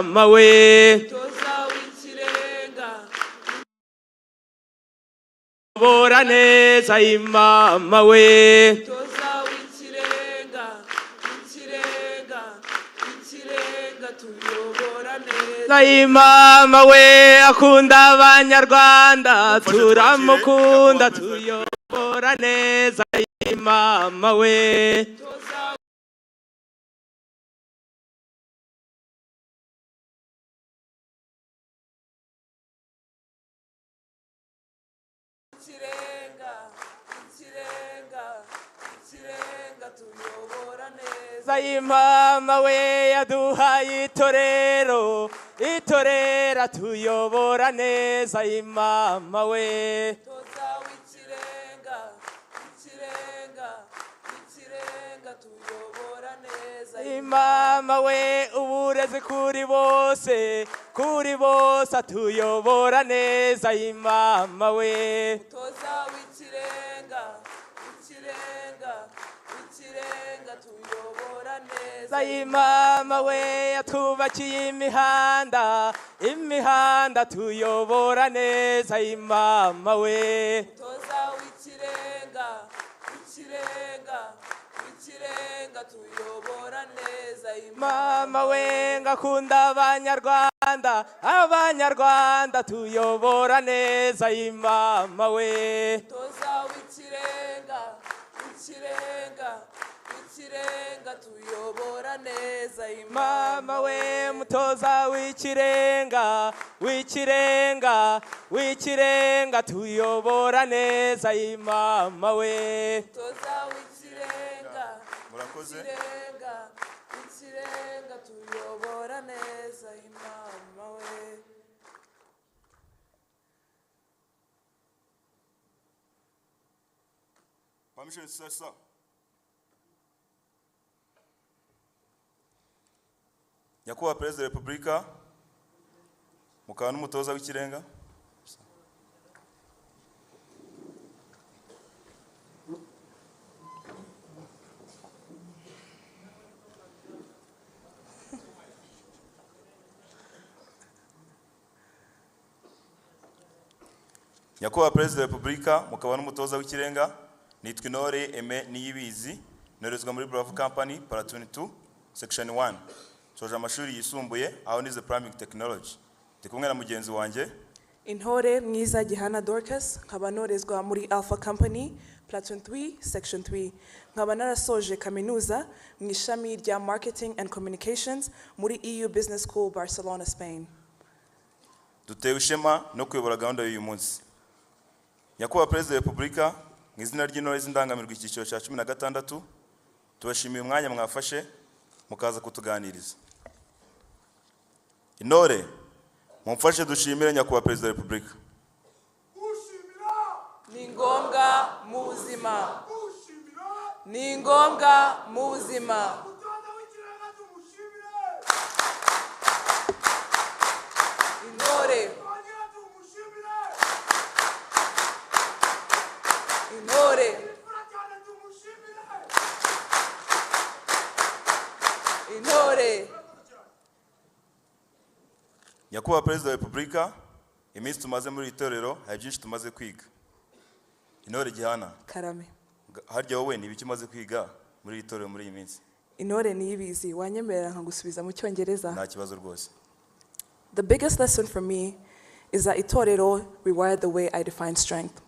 mawe tuyobora neza imama we imama we akunda abanyarwanda turamukunda tuyobora neza imama we imama we yaduhaye itorero tuyobora neza imama we imama we uburezi kuri bose tuyobora neza imama we imama we yatubakiye imihanda tuyobora neza imama we mama we ngakunda abanyarwanda tuyobora neza imama we tuyobora neza imama we mutoza w'ikirenga tuyobora neza imama we murakoze tuyobora neza imama we permission sir. Nyakubahwa Perezida wa Repubulika mukaba n'umutoza w'ikirenga Nyakubahwa Perezida wa Repubulika mukaba n'umutoza w'ikirenga nitwa Intore Aime Niyibizi norezwa muri Bravo Company Platoon 2 Section 1 soje amashuri yisumbuye aho nize Primary Technology ndi kumwe na mugenzi wanjye Intore Mwiza Gihana Dorcas nkaba norezwa muri Alpha Company Platoon 3 Section 3 nkaba narasoje kaminuza mu ishami rya Marketing and Communications muri EU Business School Barcelona Spain. Dutewe ishema no kuyobora gahunda y'uyu munsi. Nyakubahwa Perezida wa Repubulika mu izina ry'intore z'indangamirwa icyiciro cya 16 tubashimiye umwanya mwafashe mukaza kutuganiriza. Intore mumfashe dushimire Nyakubahwa Perezida wa Repubulika. Ni ngombwa mu buzima. Ni ngombwa mu buzima. Intore. Intore. Intore. Nyakubahwa Perezida wa Repubulika iminsi tumaze muri itorero hari byinshi tumaze kwiga. Intore Gihana Karame. Harya wowe ni ibiki umaze kwiga muri itorero muri iyi minsi? Intore Niyibizi wanyemerera nkagusubiza mu Cyongereza. Nta kibazo rwose. The biggest lesson for me is that itorero rewired the way I define strength.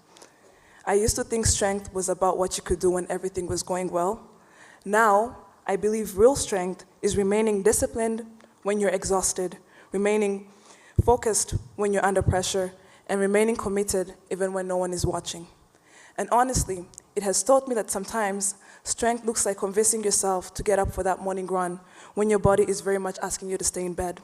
I used to think strength was about what you could do when everything was going well. Now, I believe real strength is remaining disciplined when you're exhausted, remaining focused when you're under pressure, and remaining committed even when no one is watching. And honestly, it has taught me that sometimes strength looks like convincing yourself to get up for that morning run when your body is very much asking you to stay in bed,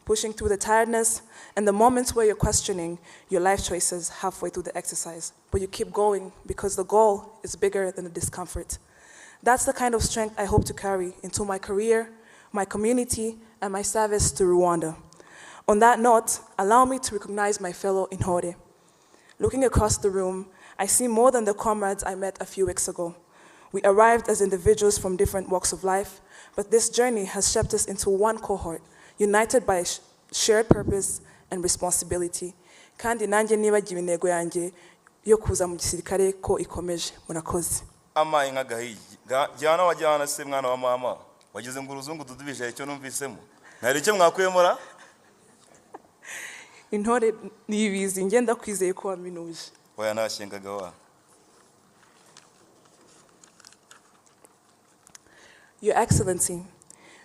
pushing through the tiredness and the moments where you're questioning your life choices halfway through the exercise. But you keep going because the goal is bigger than the discomfort. That's the kind of strength I hope to carry into my career, my community, and my service to Rwanda. On that note, allow me to recognize my fellow Intore. Looking across the room, I see more than the comrades I met a few weeks ago. We arrived as individuals from different walks of life, but this journey has shaped us into one cohort, united by shared purpose and responsibility. Kandi nanjye nibagiwe intego yanjye yo kuza mu gisirikare ko ikomeje. Murakoze. Amaye nk'agahiye jyana wajyana se mwana wa mama wageze ngo uruzungu dudubije icyo numvisemo ntari icyo mwakuyemura. Intore nibizi ngenda kwizeye ko waminuje. Oya nashengaga wa. Your Excellency,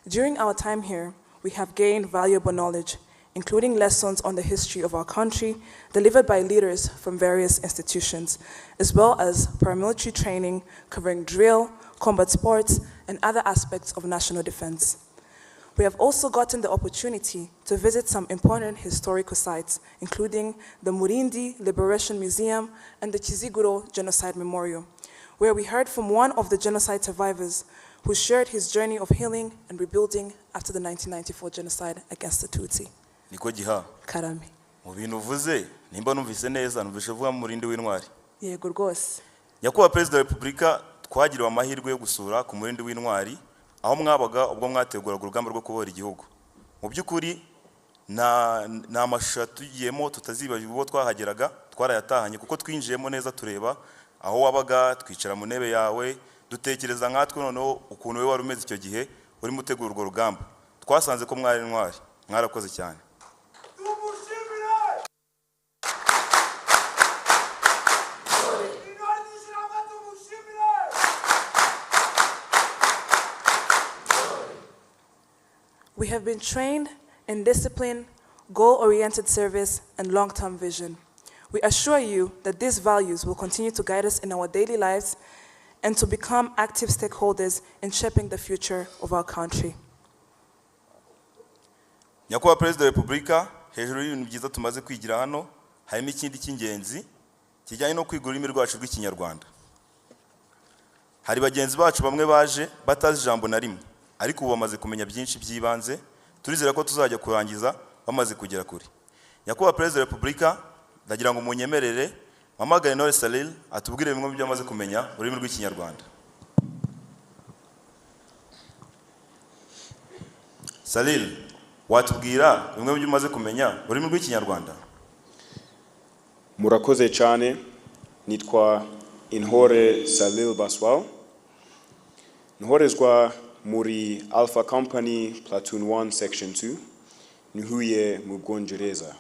during our time here, we have gained valuable knowledge, including lessons on the history of our country delivered by leaders from various institutions, as well as paramilitary training covering drill, combat sports, and other aspects of national defense. We have also gotten the opportunity to visit some important historical sites, including the Murindi Liberation Museum and the Kiziguro Genocide Memorial, where we heard from one of the genocide survivors who shared his journey of healing and rebuilding after the 1994 genocide against the Tutsi. Niko giha. Kagame. Mu bintu uvuze nimba numvise neza numvise vuga mu Murindi w'intwari. Yego rwose. Nyakubahwa Perezida wa Repubulika twagiriwe amahirwe yo gusura ku Murindi w'intwari aho mwabaga ubwo mwateguraga urugamba rwo kubohora igihugu. Mu by'ukuri na mashusho tugiyemo tutazibagirwa ubwo twahageraga twarayatahanye kuko twinjiyemo neza tureba aho wabaga twicara mu ntebe yawe dutekereza nkatwe noneho ukuntu we wari umeze icyo gihe uri mutegura urwo rugamba. Twasanze ko mwari intwari mwarakoze cyane. We have been trained in discipline, goal-oriented service, and long-term vision. We assure you that these values will continue to guide us in our daily lives and to become active stakeholders in shaping the future of our country. Nyakubahwa Perezida wa Repubulika, hejuru y'ibintu byiza tumaze kwigira hano, harimo ikindi cy'ingenzi kijyanye no kwiga ururimi rwacu rw'Ikinyarwanda. Hari bagenzi bacu bamwe baje batazi ijambo na rimwe, ariko ubu bamaze kumenya byinshi by'ibanze, turizera ko tuzajya kurangiza bamaze kugera kuri. Nyakubahwa Perezida wa Repubulika, ndagira ngo munyemerere mpamagare Intore Salil atubwire bimwe mu byo amaze kumenya ururimi rw'Ikinyarwanda. Salil, watubwira bimwe mu byo umaze kumenya ururimi rw'Ikinyarwanda? Murakoze cyane, nitwa Intore Salil Baswal. Ntorezwa muri Alpha Company Platoon 1 Section 2 Nihuye mu Bwongereza.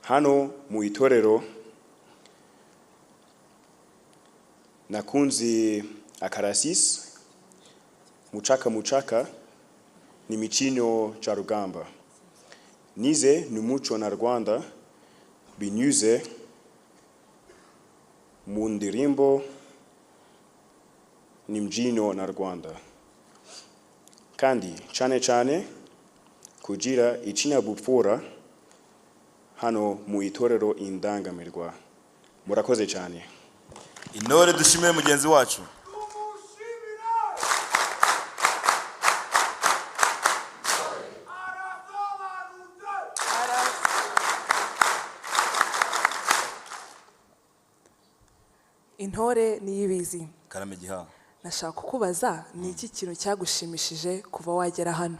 Hano mu itorero nakunze akarasisi muchaka ni mikino cha rugamba. Nize n'umuco na Rwanda binyuze mu ndirimbo n'imbyino na Rwanda. Kandi cyane kugira ikinyabupfura hano mu itorero indangamirwa. Murakoze cyane. Intore dushimire mugenzi wacu. Intore niyibizi. Karame giha. Nashaka kukubaza ni iki kintu cyagushimishije kuva wagera hano?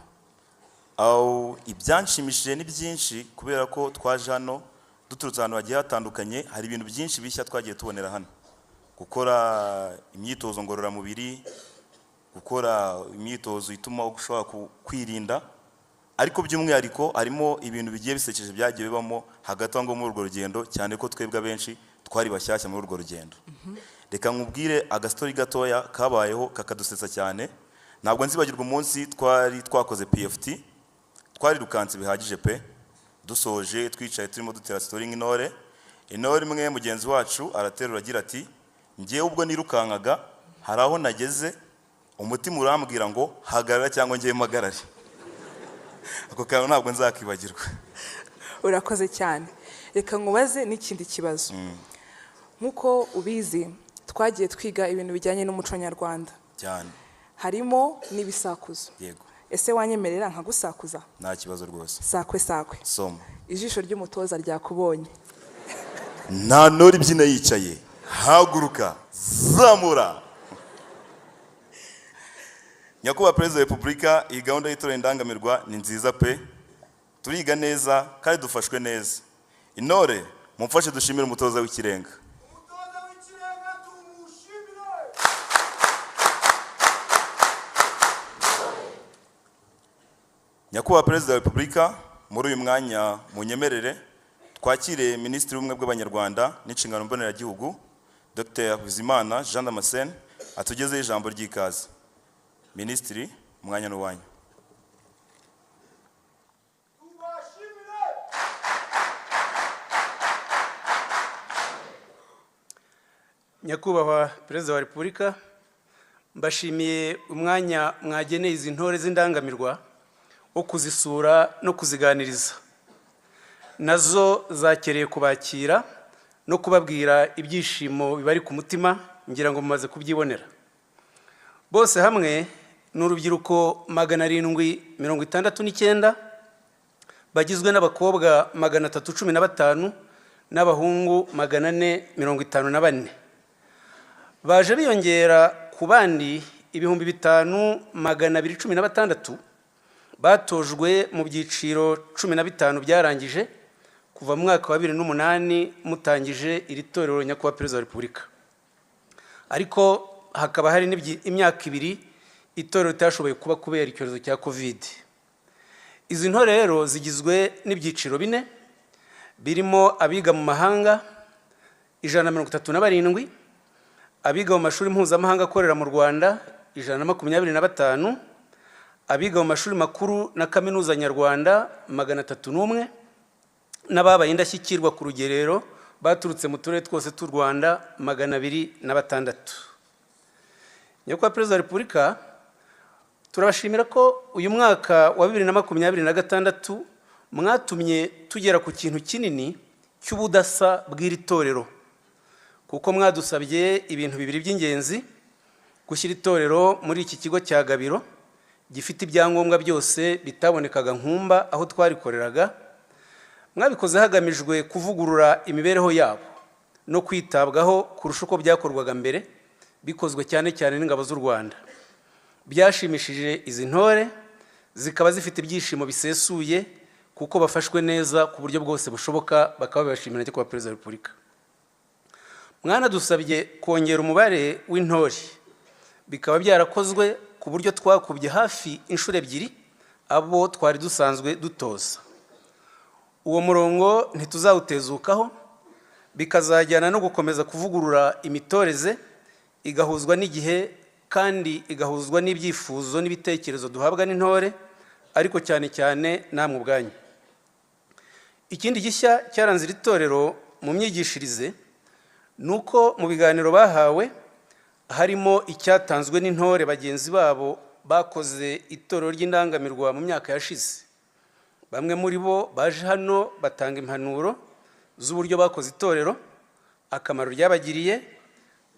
Ibyanshimishije ni byinshi kubera ko twaje hano duturutse ahantu hagiye hatandukanye, hari ibintu byinshi bishya twagiye tubonera hano. Gukora imyitozo ngororamubiri, gukora imyitozo ituma ushobora kwirinda, ariko by'umwihariko harimo ibintu bigiye bisekeje byagiye bibamo hagati aho muri urwo rugendo, cyane ko twebwe benshi twari bashyashya muri urwo rugendo. Reka nkubwire agastori gatoya kabayeho kakadusetsa cyane. Ntabwo nzibagirwa umunsi twari twakoze PFT, twari rukanze bihagije pe, dusoje twicaye turimo dutera story nk'intore. Intore imwe mugenzi wacu araterura agira ati, ngiye ubwo nirukankaga hari aho nageze umutima urambwira ngo hagarara cyangwa ngiye magarare. Ako kantu ntabwo nzakibagirwa. Urakoze cyane. Reka nkubaze n'ikindi kibazo. Nkuko ubizi twagiye twiga ibintu bijyanye n'umuco nyarwanda cyane, harimo n'ibisakuzo. Yego. Ese wanyemerera nkagusakuza? Nta kibazo rwose. Sakwe. Soma. Ijisho ry'umutoza ryakubonye. Nta nori byina yicaye, haguruka, zamura. Nyakubahwa Perezida wa Repubulika, iyi gahunda y'itorero indangamirwa ni nziza pe, turiga neza kandi dufashwe neza. Intore mumfashe dushimire umutoza w'ikirenga. Nyakubahwa Perezida wa Repubulika, muri uyu mwanya munyemerere twakire Minisitiri w'Ubumwe bw'Abanyarwanda n'Inshingano Mboneragihugu Dr. Bizimana Jean Damascene atugezeho ijambo ry'ikaze. Minisitiri, umwanya n'uwanyu. Nyakubahwa Perezida wa Repubulika, mbashimiye umwanya mwageneye izi ntore z'indangamirwa wo kuzisura no kuziganiriza. Nazo zakereye kubakira no kubabwira ibyishimo bibari ku mutima, ngira ngo mumaze kubyibonera. Bose hamwe n'urubyiruko 769 bagizwe n'abakobwa 315 n'abahungu 454. Baje biyongera ku bandi 5216 batojwe mu byiciro 15 byarangije kuva mu mwaka wa 2008 mutangije iri torero Nyakubahwa Perezida wa Repubulika. Ariko hakaba hari imyaka 2 itorero ritashoboye kuba kubera icyorezo cya Covid. Izi ntore rero zigizwe n'ibyiciro 4 birimo abiga mu mahanga 137, abiga mu mashuri mpuzamahanga akorera mu Rwanda 125, abiga mu mashuri makuru na kaminuza nyarwanda 301, n'ababaye indashyikirwa ku rugerero baturutse mu turere twose t'u Rwanda 206. Nyakubahwa Perezida wa Repubulika, turabashimira ko uyu mwaka wa 2026 mwatumye tugera ku kintu kinini cy'ubudasa bw'iri torero, kuko mwadusabye ibintu 2 by'ingenzi: gushyira itorero muri iki kigo cya Gabiro gifite ibyangombwa byose bitabonekaga nkumba aho twarikoreraga. Mwabikoze hagamijwe kuvugurura imibereho yabo no kwitabwaho kurusha uko byakorwaga mbere, bikozwe cyane cyane n'ingabo z'u Rwanda. Byashimishije izi ntore, zikaba zifite ibyishimo bisesuye kuko bafashwe neza ku buryo bwose bushoboka, bakaba babashimira Nyakubahwa Perezida wa Repubulika. Mwana dusabye kongera umubare w'intore, bikaba byarakozwe ku buryo twakubye hafi inshuro 2 abo twari dusanzwe dutoza. Uwo murongo ntituzawutezukaho, bikazajyana no gukomeza kuvugurura imitoreze igahuzwa n'igihe kandi igahuzwa n'ibyifuzo n'ibitekerezo duhabwa n'intore, ariko cyane cyane namwe ubwanyu. Ikindi gishya cyaranze iri torero mu myigishirize nuko mu biganiro bahawe harimo icyatanzwe n'intore bagenzi babo bakoze itorero ry'indangamirwa mu myaka yashize. Bamwe muri bo baje hano batanga impanuro z'uburyo bakoze itorero, akamaro ryabagiriye,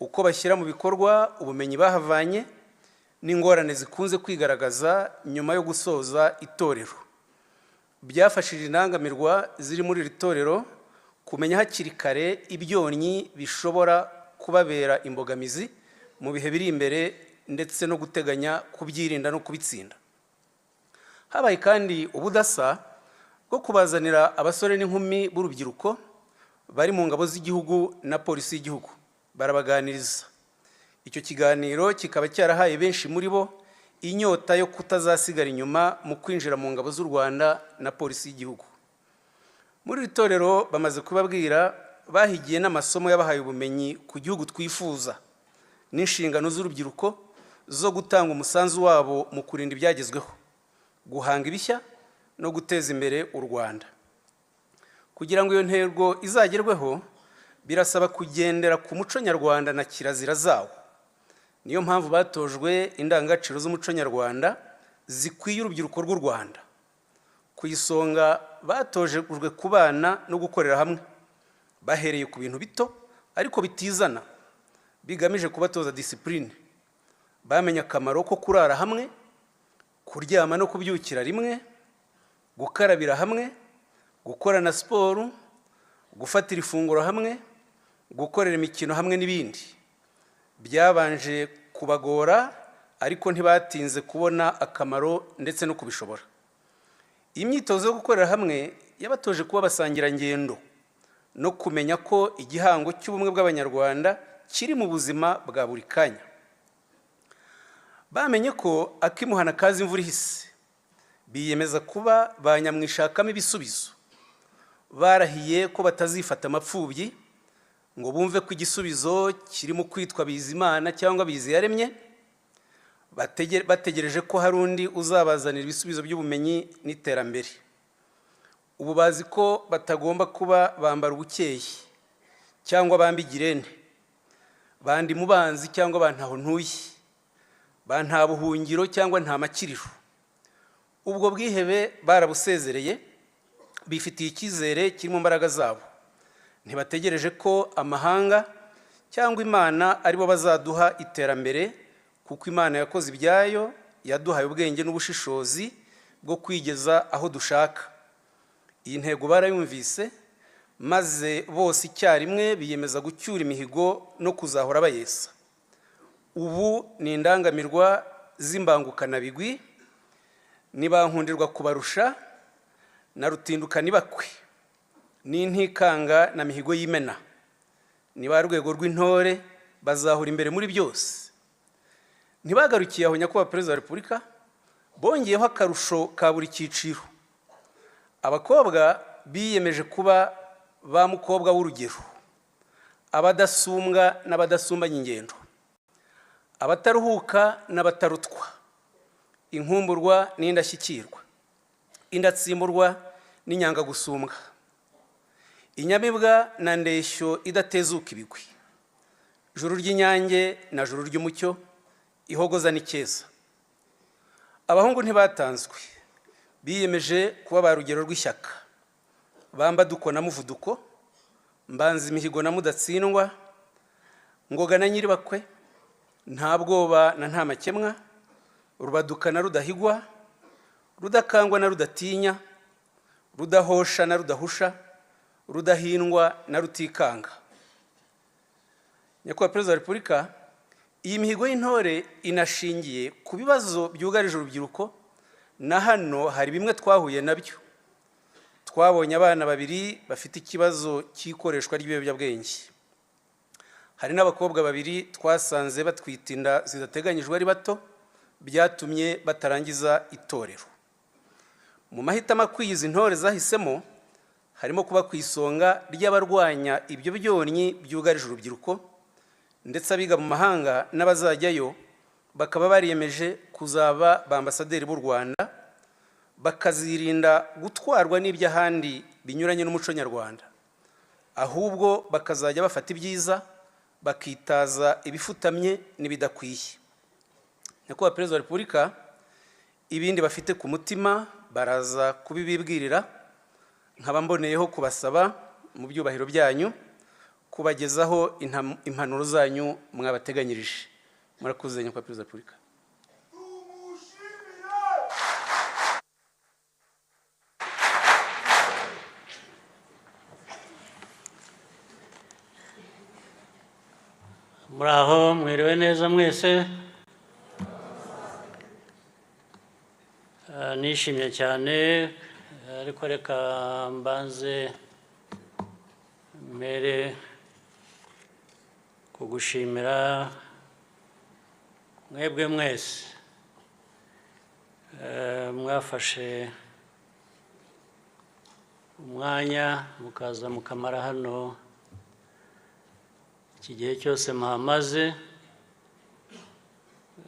uko bashyira mu bikorwa ubumenyi bahavanye, n'ingorane zikunze kwigaragaza nyuma yo gusoza itorero. Byafashije indangamirwa ziri muri iri torero kumenya hakiri kare ibyonnyi bishobora kubabera imbogamizi mu bihe biri imbere, ndetse no guteganya kubyirinda no kubitsinda. Habaye kandi ubudasa bwo kubazanira abasore n'inkumi b'urubyiruko bari mu ngabo z'igihugu na polisi y'igihugu, barabaganiriza. Icyo kiganiro kikaba cyarahaye benshi muri bo inyota yo kutazasigara inyuma mu kwinjira mu ngabo z'u Rwanda na polisi y'igihugu. Muri iri torero bamaze kubabwira, bahigiye n'amasomo yabahaye ubumenyi ku gihugu twifuza n'inshingano z'urubyiruko zo gutanga umusanzu wabo mu kurinda ibyagezweho, guhanga ibishya no guteza imbere u Rwanda. Kugira ngo iyo ntego izagerweho, birasaba kugendera ku muco nyarwanda na kirazira zawo. Niyo mpamvu batojwe indangagaciro z'umuco nyarwanda zikwiye urubyiruko rw'u Rwanda. Ku isonga batojejwe kubana no gukorera hamwe, bahereye ku bintu bito ariko bitizana, bigamije kubatoza discipline. Bamenye akamaro ko kurara hamwe, kuryama no kubyukira rimwe, gukarabira hamwe, gukorana siporo, gufatira ifunguro hamwe, gukorera imikino hamwe n'ibindi. Byabanje kubagora ariko ntibatinze kubona akamaro ndetse no kubishobora. iyi myitozo yo gukorera hamwe yabatoje kuba abasangirangendo no kumenya ko igihango cy'ubumwe bw'Abanyarwanda kiri mu buzima bwa buri kanya. Bamenye ko akimuhana kazi imvura ihise, biyemeza kuba banyamwishakamo ibisubizo. Barahiye ko batazifata amapfubyi ngo bumve ko igisubizo kiri mu kwitwa Bizimana cyangwa Biziyaremye, bategereje ko hari undi uzabazanira ibisubizo by'ubumenyi n'iterambere. Ubu bazi ko batagomba kuba bambara ubukeye cyangwa bambigirene, bandi mubanzi cyangwa bantaho ntuye, banta buhungiro cyangwa nta makiriro. Ubwo bwihebe barabusezereye, bifitiye icyizere kiri mu mbaraga zabo. Ntibategereje ko amahanga cyangwa Imana aribo bazaduha iterambere, kuko Imana yakoze ibyayo, yaduhaye ubwenge n'ubushishozi bwo kwigeza aho dushaka. Iyi ntego barayumvise, maze bose icyarimwe biyemeza gucyura imihigo no kuzahora bayesa. Ubu ni indangamirwa z'imbangukanabigwi, nibankundirwa kubarusha na rutindukanibakwe, n'intikanga na mihigo y'imena. Ni ba rwego rw'intore bazahura imbere muri byose. Ntibagarukiye aho Nyakubahwa Perezida wa Repubulika, bongeyeho akarusho ka buri cyiciro. Abakobwa biyemeje kuba ba mukobwa w'urugero, abadasumbwa n'abadasumbanya ingendo, abataruhuka n'abatarutwa, inkumburwa n'indashyikirwa, indatsimburwa n'inyangagusumbwa, inyamibwa na ndeshyo idatezuka ibigwi, juru ry'inyange na juru ry'umucyo, ihogoza n'icyeza. Abahungu ntibatanzwe, biyemeje kuba ba rugero rw'ishyaka, bamba duko na muvuduko, mbanza imihigo na mudatsindwa, ngoga na nyiribakwe, nta bwoba na nta makemwa, rubaduka na rudahigwa, rudakangwa na rudatinya, rudahosha na rudahusha, rudahindwa na rutikanga. Nyakubahwa Perezida wa Repubulika, iyi mihigo y'intore inashingiye ku bibazo byugarije urubyiruko, na hano hari bimwe twahuye nabyo. Twabonye abana babiri bafite ikibazo cy'ikoreshwa ry'ibiyobyabwenge. Hari n'abakobwa babiri twasanze batwita inda zidateganyijwe ari bato, byatumye batarangiza itorero. Mu mahitamo akwiye izi ntore zahisemo, harimo kuba ku isonga ry'abarwanya ibyo byonnyi byugarije urubyiruko, ndetse abiga mu mahanga n'abazajyayo bakaba bariyemeje kuzaba ba ambasaderi b'u Rwanda, bakazirinda gutwarwa n'iby'ahandi binyuranye n'umuco nyarwanda, ahubwo bakazajya bafata ibyiza, bakitaza ibifutamye n'ibidakwiye. Nyakubahwa Perezida wa Repubulika, ibindi bafite ku mutima baraza kubibibwirira, nkaba mboneyeho kubasaba mu byubahiro byanyu kubagezaho impanuro zanyu mwabateganyirije. Murakoze Nyakubahwa Perezida wa Repubulika. Muraho, mwiriwe neza mwese. Nishimye cyane, ariko reka mbanze mbere kugushimira mwebwe mwese mwafashe umwanya mukaza mukamara hano iki gihe cyose muhamaze.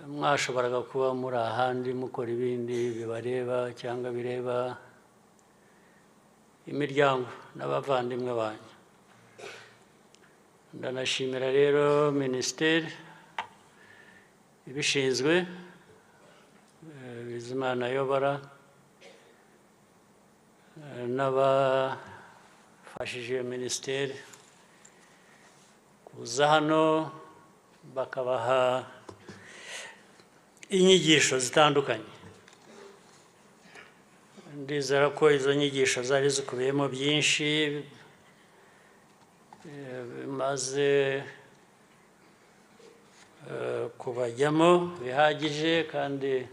Mwashoboraga kuba muri ahandi mukora ibindi bibareba cyangwa bireba imiryango n'abavandimwe banyu. Ndanashimira rero minisiteri ibishinzwe, Bizimana ayobora, n'abafashije iyo minisiteri kuza hano bakabaha inyigisho zitandukanye. Ndizera ko izo nyigisho zari zikubiyemo byinshi bimaze kubajyamo bihagije, kandi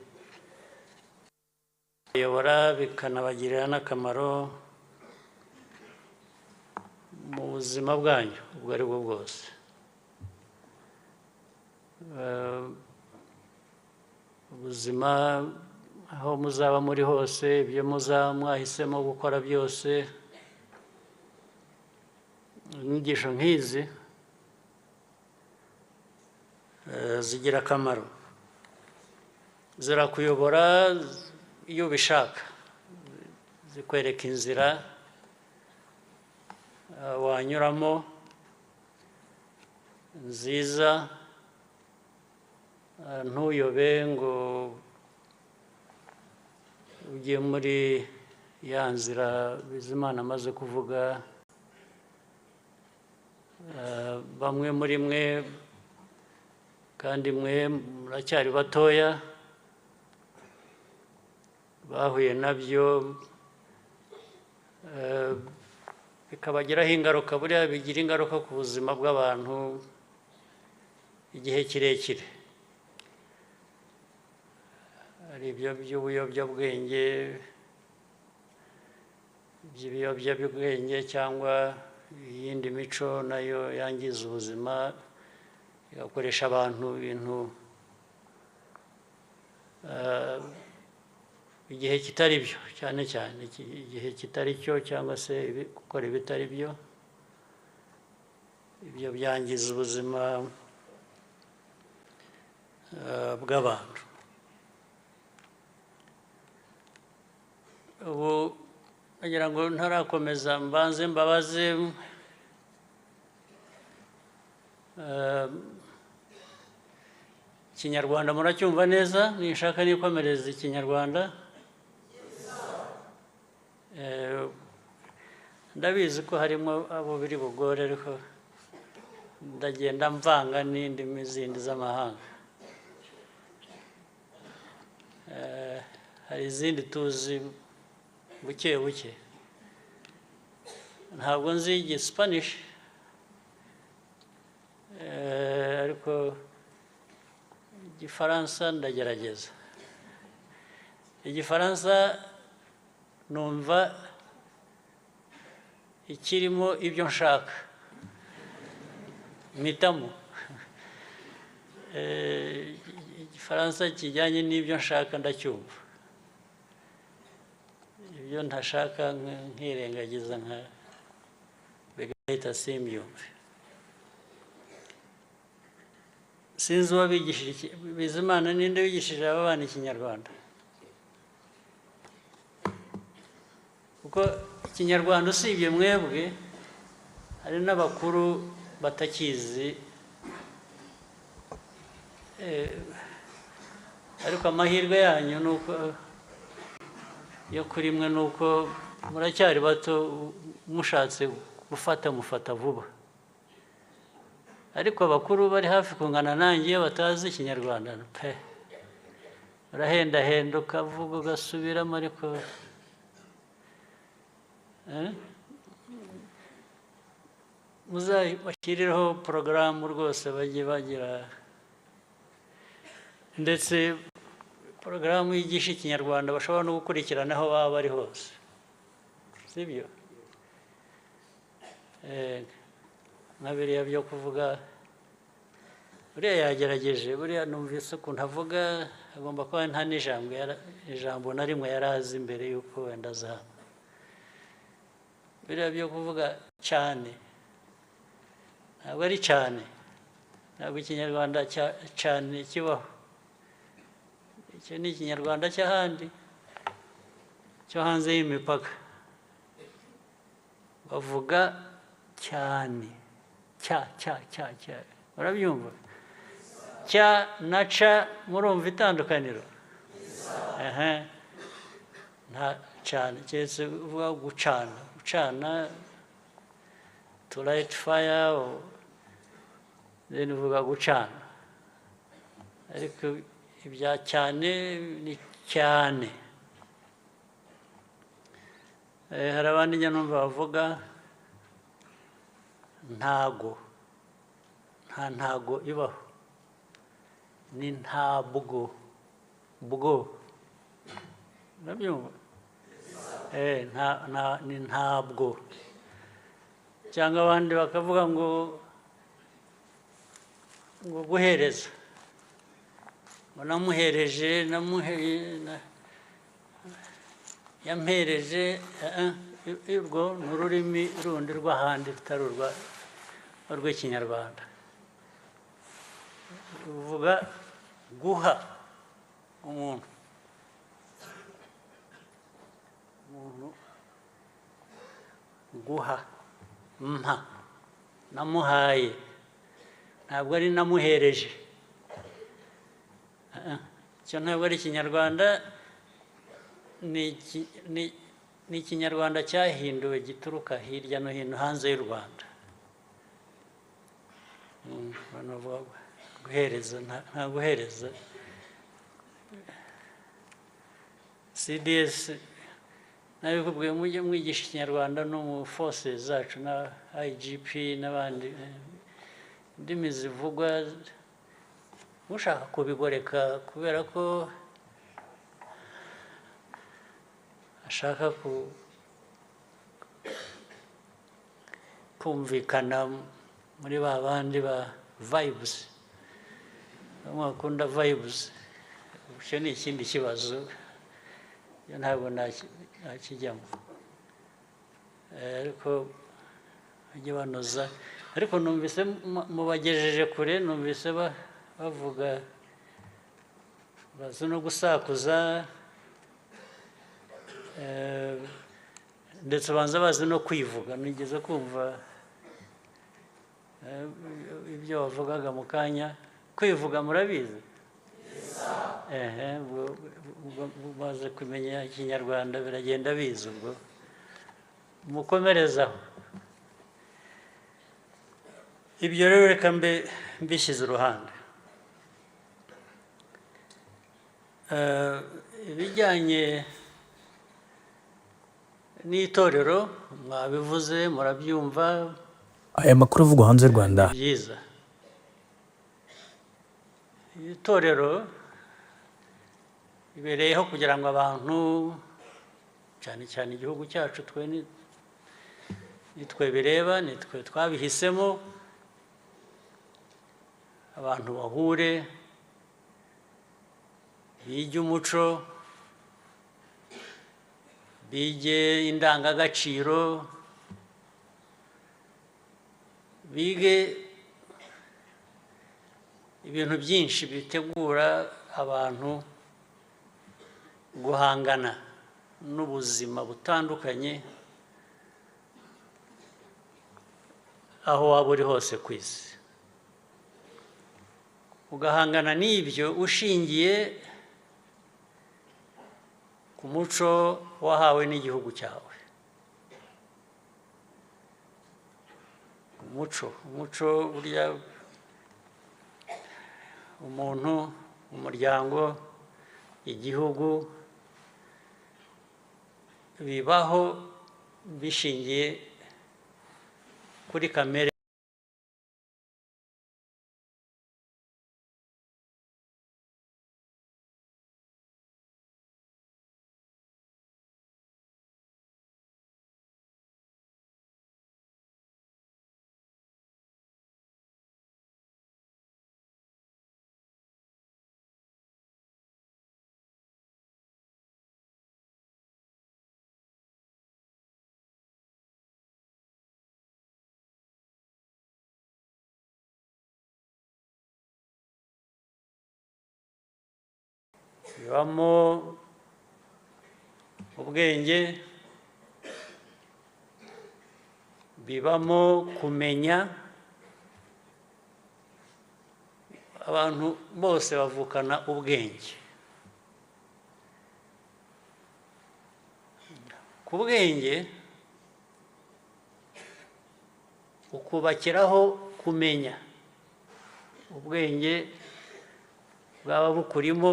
kuyobora bikanabagirira n'akamaro mu buzima bwanyu ubwo ari bwo bwose. Ubuzima aho muzaba muri hose, ibyo muzaba mwahisemo gukora byose, inyigisho nk'izi zigira akamaro, zirakuyobora iyo ubishaka, zikwereka inzira wanyuramo nziza, ntuyobe ngo ugiye muri ya nzira Bizimana amaze kuvuga. Bamwe muri mwe kandi mwe muracyari batoya bahuye nabyo bikabagiraho ingaruka. Buriya bigira ingaruka ku buzima bw'abantu igihe kirekire. Hari ibyo by'ubuyobyabwenge, by'ibiyobyabwenge cyangwa iyindi mico nayo yangiza ubuzima, igakoresha abantu ibintu igihe kitari byo, cyane cyane igihe kitari cyo, cyangwa se gukora ibitari byo. Ibyo byangiza ubuzima bw'abantu. Ubu nagira ngo ntarakomeza mbanze mbabaze Ikinyarwanda muracyumva neza? Ninshaka nikomereza Ikinyarwanda. Ndabizi ko harimo abo biri bugore, ariko ndagenda mvanga n'indimi zindi z'amahanga. Hari izindi tuzi buke buke. Ntabwo nzi Igispanish, ariko Igifaransa ndagerageza. Igifaransa numva ikirimo ibyo nshaka mpitamo. Igifaransa kijyanye n'ibyo nshaka ndacyumva, ibyo ntashaka nkirengagiza bigahita simbyumve. Sinzi uwabigishije Bizimana, ninde wigishije aba bana Ikinyarwanda? Kuko Ikinyarwanda usibye mwebwe hari n'abakuru batakizi, ariko amahirwe yanyu nuko yo kuri mwe nuko muracyari bato, mushatse gufata mufata vuba. Ariko abakuru bari hafi kungana nanjye iyo batazi Ikinyarwanda pe, urahenda ukavuga ugasubiramo, ariko muzabashyirireho porogaramu rwose bajye bagira, ndetse porogaramu yigisha Ikinyarwanda bashobora no gukurikirana aho baba bari hose, sibyo? Nka biriya byo kuvuga, buriya yagerageje, buriya numvise ukuntu avuga, agomba kuba nta n'ijambo na rimwe yari azi mbere y'uko wenda aza. Biriya byo kuvuga cyane ntabwo ari cyane, ntabwo Ikinyarwanda cyane kibaho. Icyo ni Ikinyarwanda cy'ahandi, cyo hanze y'imipaka, bavuga cyane, urabyumva? Cya na ca murumva itandukaniro? Nta cyane, keretse uvuga gucana, to light fire, then uvuga gucana. Ariko ibya cyane ni cyane. Hari abandi njya numva bavuga ntago, nta ntago ibaho, ni ntabwo, bwo. Nabyumva ni ntabwo cyangwa abandi bakavuga ngo guhereza ngo namuhereje yampereje urwo ni ururimi rundi rw'ahandi rutari urw'ikinyarwanda ruvuga guha umuntu guha mpa namuhaye ntabwo ari namuhereje icyo ntabwo ari ikinyarwanda ni ikinyarwanda cyahinduwe gituruka hirya no hino hanze y'u Rwanda guhereza nta guhereza CDS nabikubwiye mujye mwigisha ikinyarwanda no mu forces zacu na IGP n'abandi indimi zivugwa ushaka kubigoreka kubera ko ashaka kumvikana muri ba bandi ba vibes bakunda vibes icyo ni ikindi kibazo ntabwo nakijyamo ariko bajye banoza ariko numvise mubagejeje kure numvise bavuga bazi no gusakuza ndetse banza bazi no kwivuga nigeze kumva ibyo wavugaga mu kanya kwivuga murabizi baze kumenya ikinyarwanda biragenda biza ubwo mukomerezaho ibyo rero reka mbishyize uruhande ibijyanye n'itorero mwabivuze murabyumva aya makuru avugwa hanze y'u Rwanda byiza itorero ibereyeho kugira ngo abantu cyane cyane igihugu cyacu nitwe bireba nitwe twabihisemo abantu bahure bige umuco bige indangagaciro bige ibintu byinshi bitegura abantu guhangana n'ubuzima butandukanye aho waba uri hose ku isi ugahangana n'ibyo ushingiye ku muco wahawe n'igihugu cyawe umuco burya umuntu umuryango igihugu bibaho bishingiye kuri kamere bibamo ubwenge bibamo kumenya abantu bose bavukana ubwenge ku bwenge ukubakiraho kumenya ubwenge bwaba bukurimo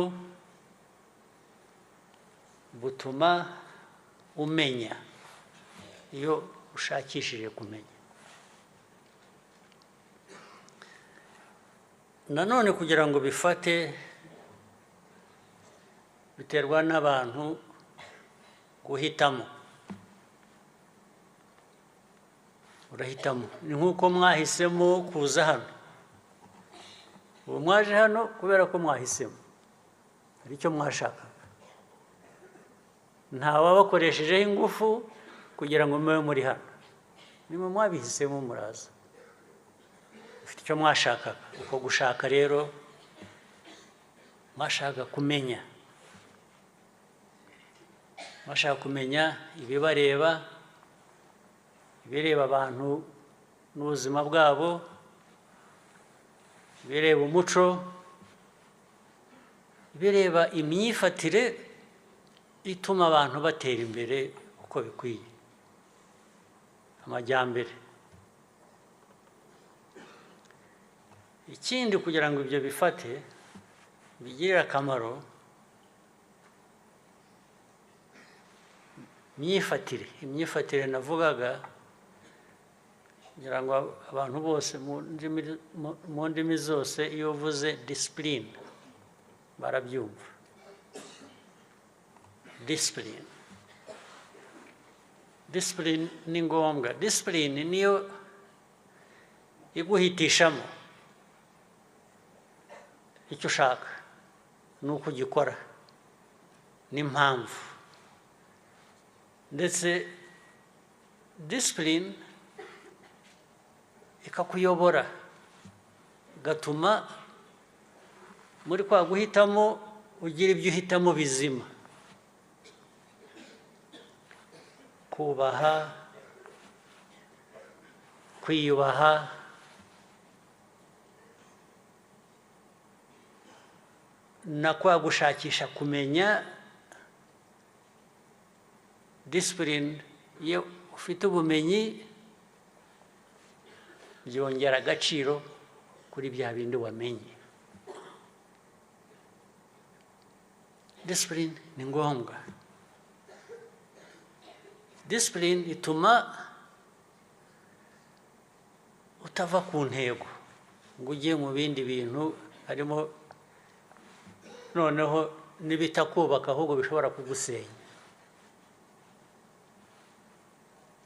butuma umenya iyo ushakishije kumenya nanone kugira ngo bifate biterwa n'abantu guhitamo urahitamo ni nk'uko mwahisemo kuza hano ubu mwaje hano kubera ko mwahisemo hari icyo mwashakaga ntawabakoreshejeho ingufu kugira ngo mube muri hano nimwe mwabihisemo muraza ufite icyo mwashakaga uko gushaka rero mwashaka kumenya ibibareba ibireba abantu n'ubuzima bwabo ibireba umuco ibireba imyifatire ituma abantu batera imbere uko bikwiye amajyambere ikindi kugira ngo ibyo bifate bigirire akamaro imyifatire navugaga kugira ngo abantu bose mu ndimi zose iyo uvuze discipline barabyumva discipline ni ngombwa discipline niyo iguhitishamo icyo ushaka nuko ugikora n'impamvu ndetse discipline ikakuyobora gatuma muri kwa guhitamo ugira ibyo uhitamo bizima kubaha kwiyubaha na kwa gushakisha kumenya discipline iyo ufite ubumenyi byongera agaciro kuri bya bindi wamenye discipline ni ngombwa discipline ituma utava ku ntego ngo ujye mu bindi bintu harimo noneho nibitakubaka ahubwo bishobora kugusenya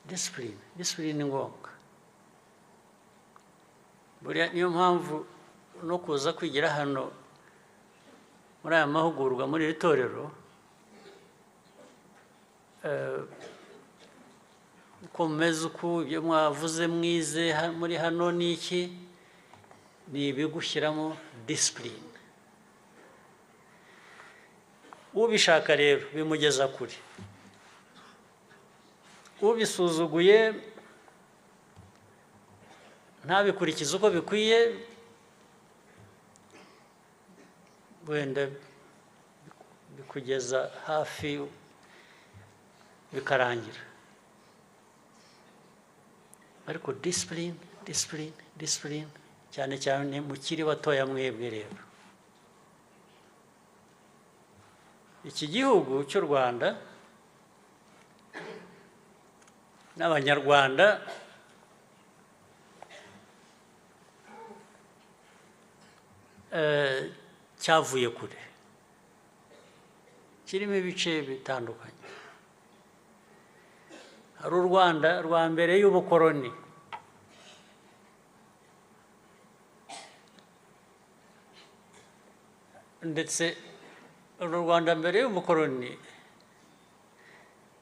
discipline ni ngombwa buriya niyo mpamvu no kuza kwigira hano muri aya mahugurwa muri iri torero uko mumeze uku ibyo mwavuze mwize muri hano ni iki ni ibigushyiramo discipline ubishaka rero bimugeza kure ubisuzuguye ntabikurikize uko bikwiye wenda bikugeza hafi bikarangira ariko discipline cyane cyane mukiri batoya mwebwe rero iki gihugu cy'u Rwanda n'abanyarwanda cyavuye kure kirimo ibice bitandukanye hari u Rwanda rwa mbere y'ubukoroni ndetse u Rwanda mbere y'ubukoroni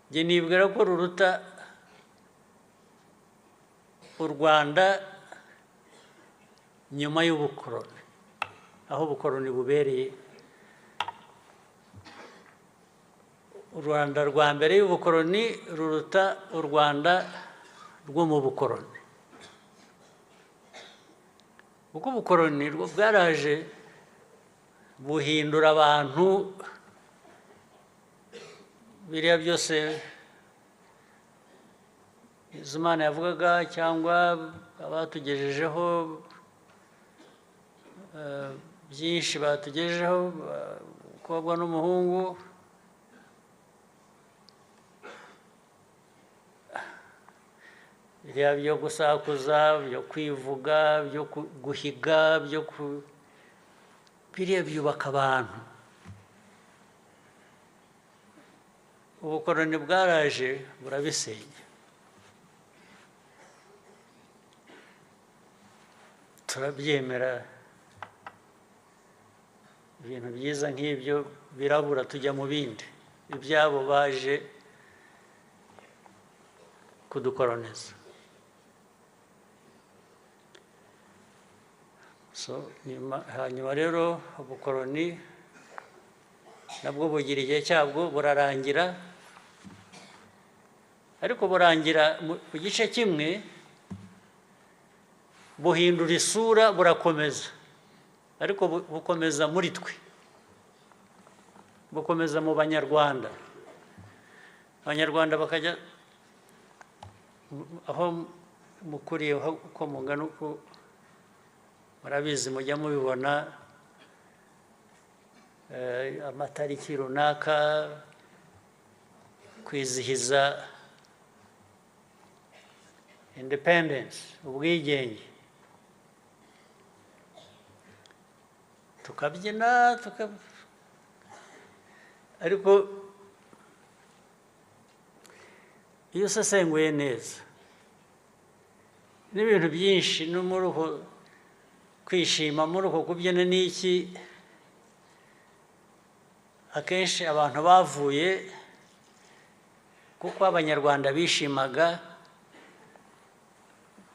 njye nibwira ko ruruta u Rwanda nyuma y'ubukoroni aho ubukoroni bubereye u Rwanda rwa mbere y'ubukoroni ruruta u Rwanda rwo mu bukoroni kuko ubukoroni bwaraje buhindura abantu biriya byose Imana yavugaga cyangwa abatugejejeho byinshi batugejejeho umukobwa n'umuhungu biriya byo gusakuza byo kwivuga byo guhiga biriya byubaka abantu ubukoroni bwaraje burabisenya, turabyemera, ibintu byiza nk'ibyo birabura tujya mu bindi, ibyabo baje kudukoroniza. Hanyuma rero ubukoroni nabwo bugira igihe cyabwo burarangira, ariko burangira mu gice kimwe, buhindura isura burakomeza, ariko bukomeza muri twe, bukomeza mu banyarwanda. Abanyarwanda bakajya aho mukuriye, uko mungana, uko murabizi, mujya mubibona amatariki runaka, kwizihiza independence, ubwigenge, tukabyina, ariko iyo usesenguye neza n'ibintu byinshi, no muri uko kwishima, muri uko kubyina n'iki, akenshi abantu bavuye kuko abanyarwanda bishimaga,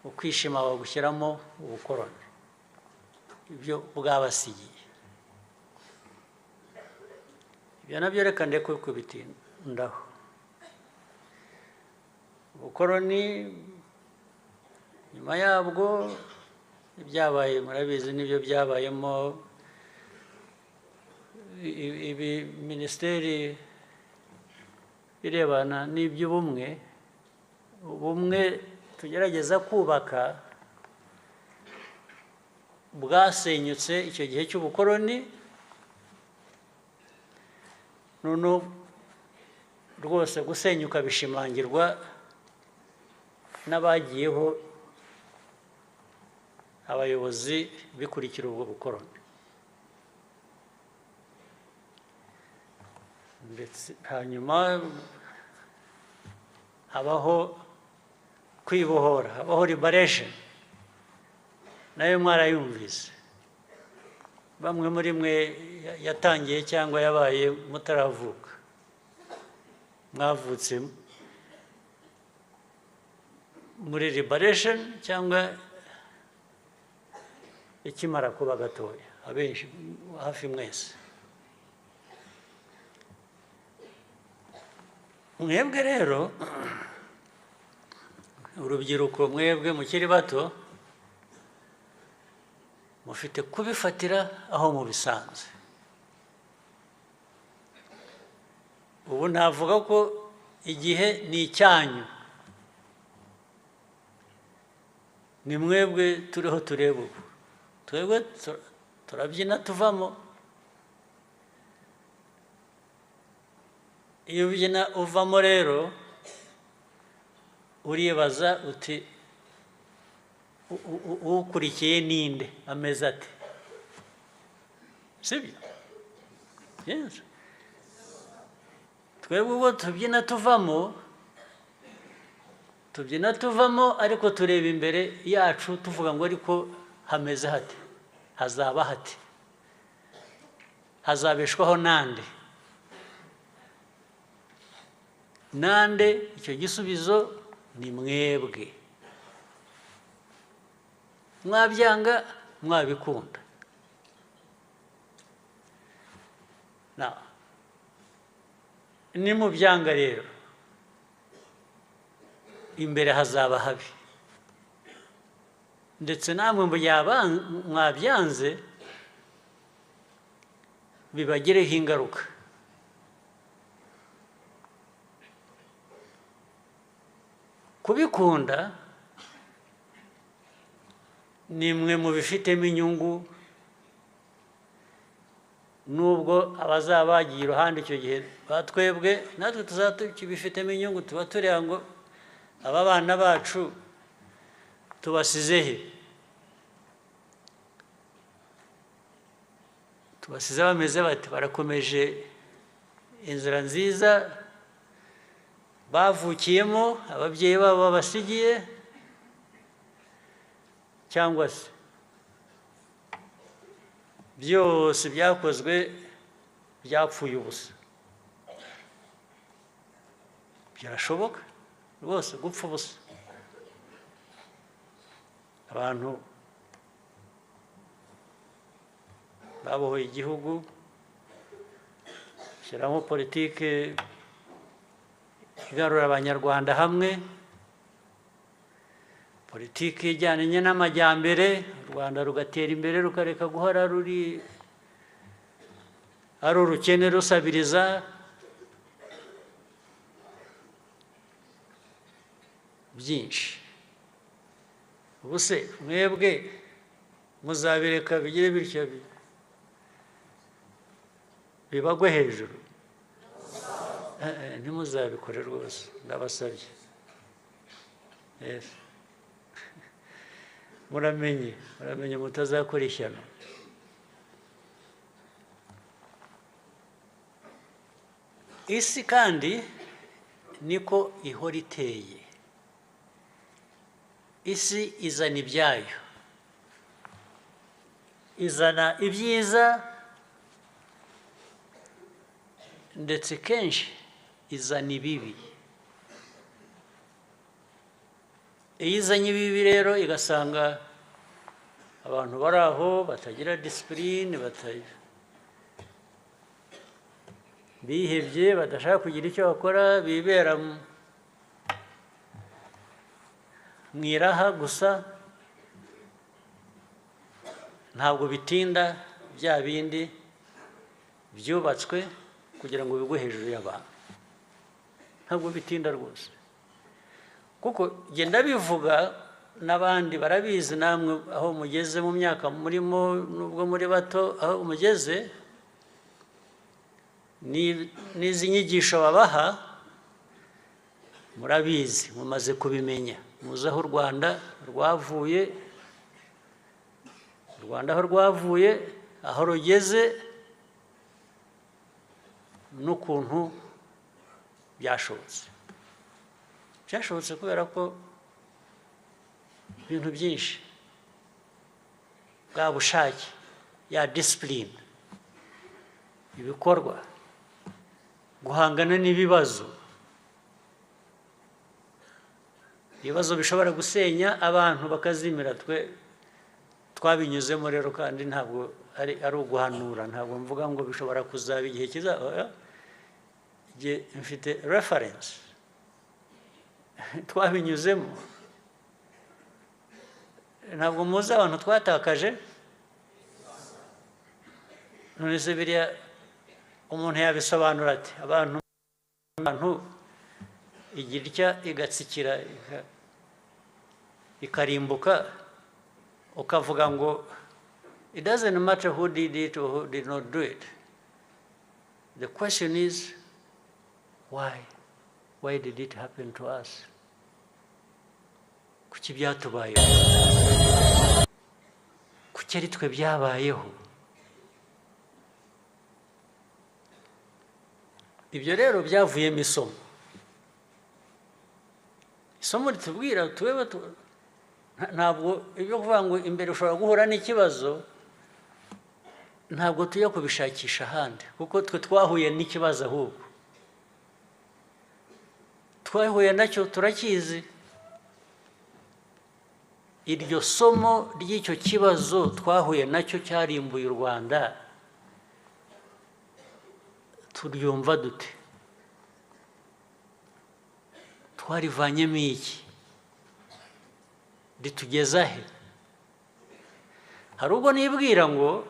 ukwishima bagushyiramo ubukoroni, ibyo bwabasigiye. Ibyo nabyo reka ndeke kubitindaho. Ubukoroni nyuma yabwo ibyabaye murabizi, n'ibyo byabayemo ibi minisiteri irebana n'iby'ubumwe, ubumwe tugerageza kubaka bwasenyutse icyo gihe cy'ubukoroni, none rwose gusenyuka bishimangirwa n'abagiyeho abayobozi bikurikira ubwo bukoroni. Ndetse hanyuma habaho kwibohora, habaho liberation, nayo mwarayumvise. Bamwe muri mwe yatangiye cyangwa yabaye mutaravuka, mwavutse muri liberation cyangwa ikimara kuba gatoya, abenshi hafi mwese. Mwebwe rero urubyiruko, mwebwe mukiri bato, mufite kubifatira aho mubisanze. Ubu navuga ko igihe ni icyanyu, ni mwebwe turiho tureba ubu. Twebwe turabyina tuvamo. Iyo ubyina uvamo rero, uribaza uti ukurikiye ninde, ameze ate? Sibyo? Yes. Twebwe ubu tubyina tuvamo, ariko tureba imbere yacu tuvuga ngo ariko hameze hate, hazaba hate, hazabeshwaho nande? Nande? Icyo gisubizo ni mwebwe. Mwabyanga mwabikunda. Ni mu byanga rero, imbere hazaba habi, ndetse namwe mwabyanze bibagireho ingaruka. Kubikunda ni mwe mubifitemo inyungu, nubwo abazaba bagiye iruhande icyo gihe batwebwe, natwe tuzaba tukibifitemo inyungu. Tuba tureba ngo aba bana bacu tubasize he? Tubasize bameze bati? Barakomeje inzira nziza bavukiyemo ababyeyi babo babasigiye cyangwa se byose byakozwe byapfuye ubusa. Birashoboka rwose gupfa ubusa. Abantu babohoye igihugu, shyiramo politike igarura abanyarwanda hamwe, politike ijyanye n'amajyambere, u Rwanda rugatera imbere rukareka guhora ari urukene rusabiriza. Byinshi. Ubu se mwebwe muzabireka bigire bityo bibagwe hejuru? Ntimuzabikore rwose, ndabasabye. Muramenye mutazakora ishyano. Isi kandi niko ihora iteye. Isi izana ibyayo, izana ibyiza, ndetse kenshi izana ibibi. Iyo izanye ibibi rero igasanga abantu bari aho batagira disipurine, bihebye, badashaka kugira icyo bakora, bibera mu iraha gusa, ntabwo bitinda bya bindi byubatswe kugira ngo bigwe hejuru y'abantu. Ntabwo bitinda rwose, kuko genda bivuga n'abandi barabizi, namwe aho mugeze mu myaka murimo, nubwo muri bato, aho mugeze n'izi nyigisho babaha murabizi, mumaze kubimenya, muzi aho u Rwanda rwavuye, aho rugeze, n'ukuntu byashobotse kubera ko ibintu byinshi, bwa bushake, ya disipurine, ibikorwa, guhangana n'ibibazo bishobora gusenya abantu bakazimira. Twabinyuzemo rero, kandi ntabwo ari uguhanura, ntabwo mvuga ngo bishobora kuzaba igihe kizaba. Mfite reference, twabinyuzemo. Ntabwo muzi abantu twatakaje. None se biriya umuntu yabisobanura ati? Abantu igira itya igatsikira ikarimbuka, ukavuga ngo it doesn't matter who did it or who did not do it. The question is why did it happen to us? Kuki byatubayeho? Kuki ari twe byabayeho? Ibyo rero byavuyemo isomo. Isomo ritubwira ntabwo ibyo kuvuga ngo imbere ushobora guhura n'ikibazo, ntabwo tujya kubishakisha ahandi, kuko twe twahuye n'ikibazo, ahubwo twahuye nacyo, turakizi. Iryo somo ry'icyo kibazo twahuye nacyo cyarimbuye u Rwanda, turyumva dute? Twarivanyemo iki? Ritugeza he? Hari ubwo nibwira ngo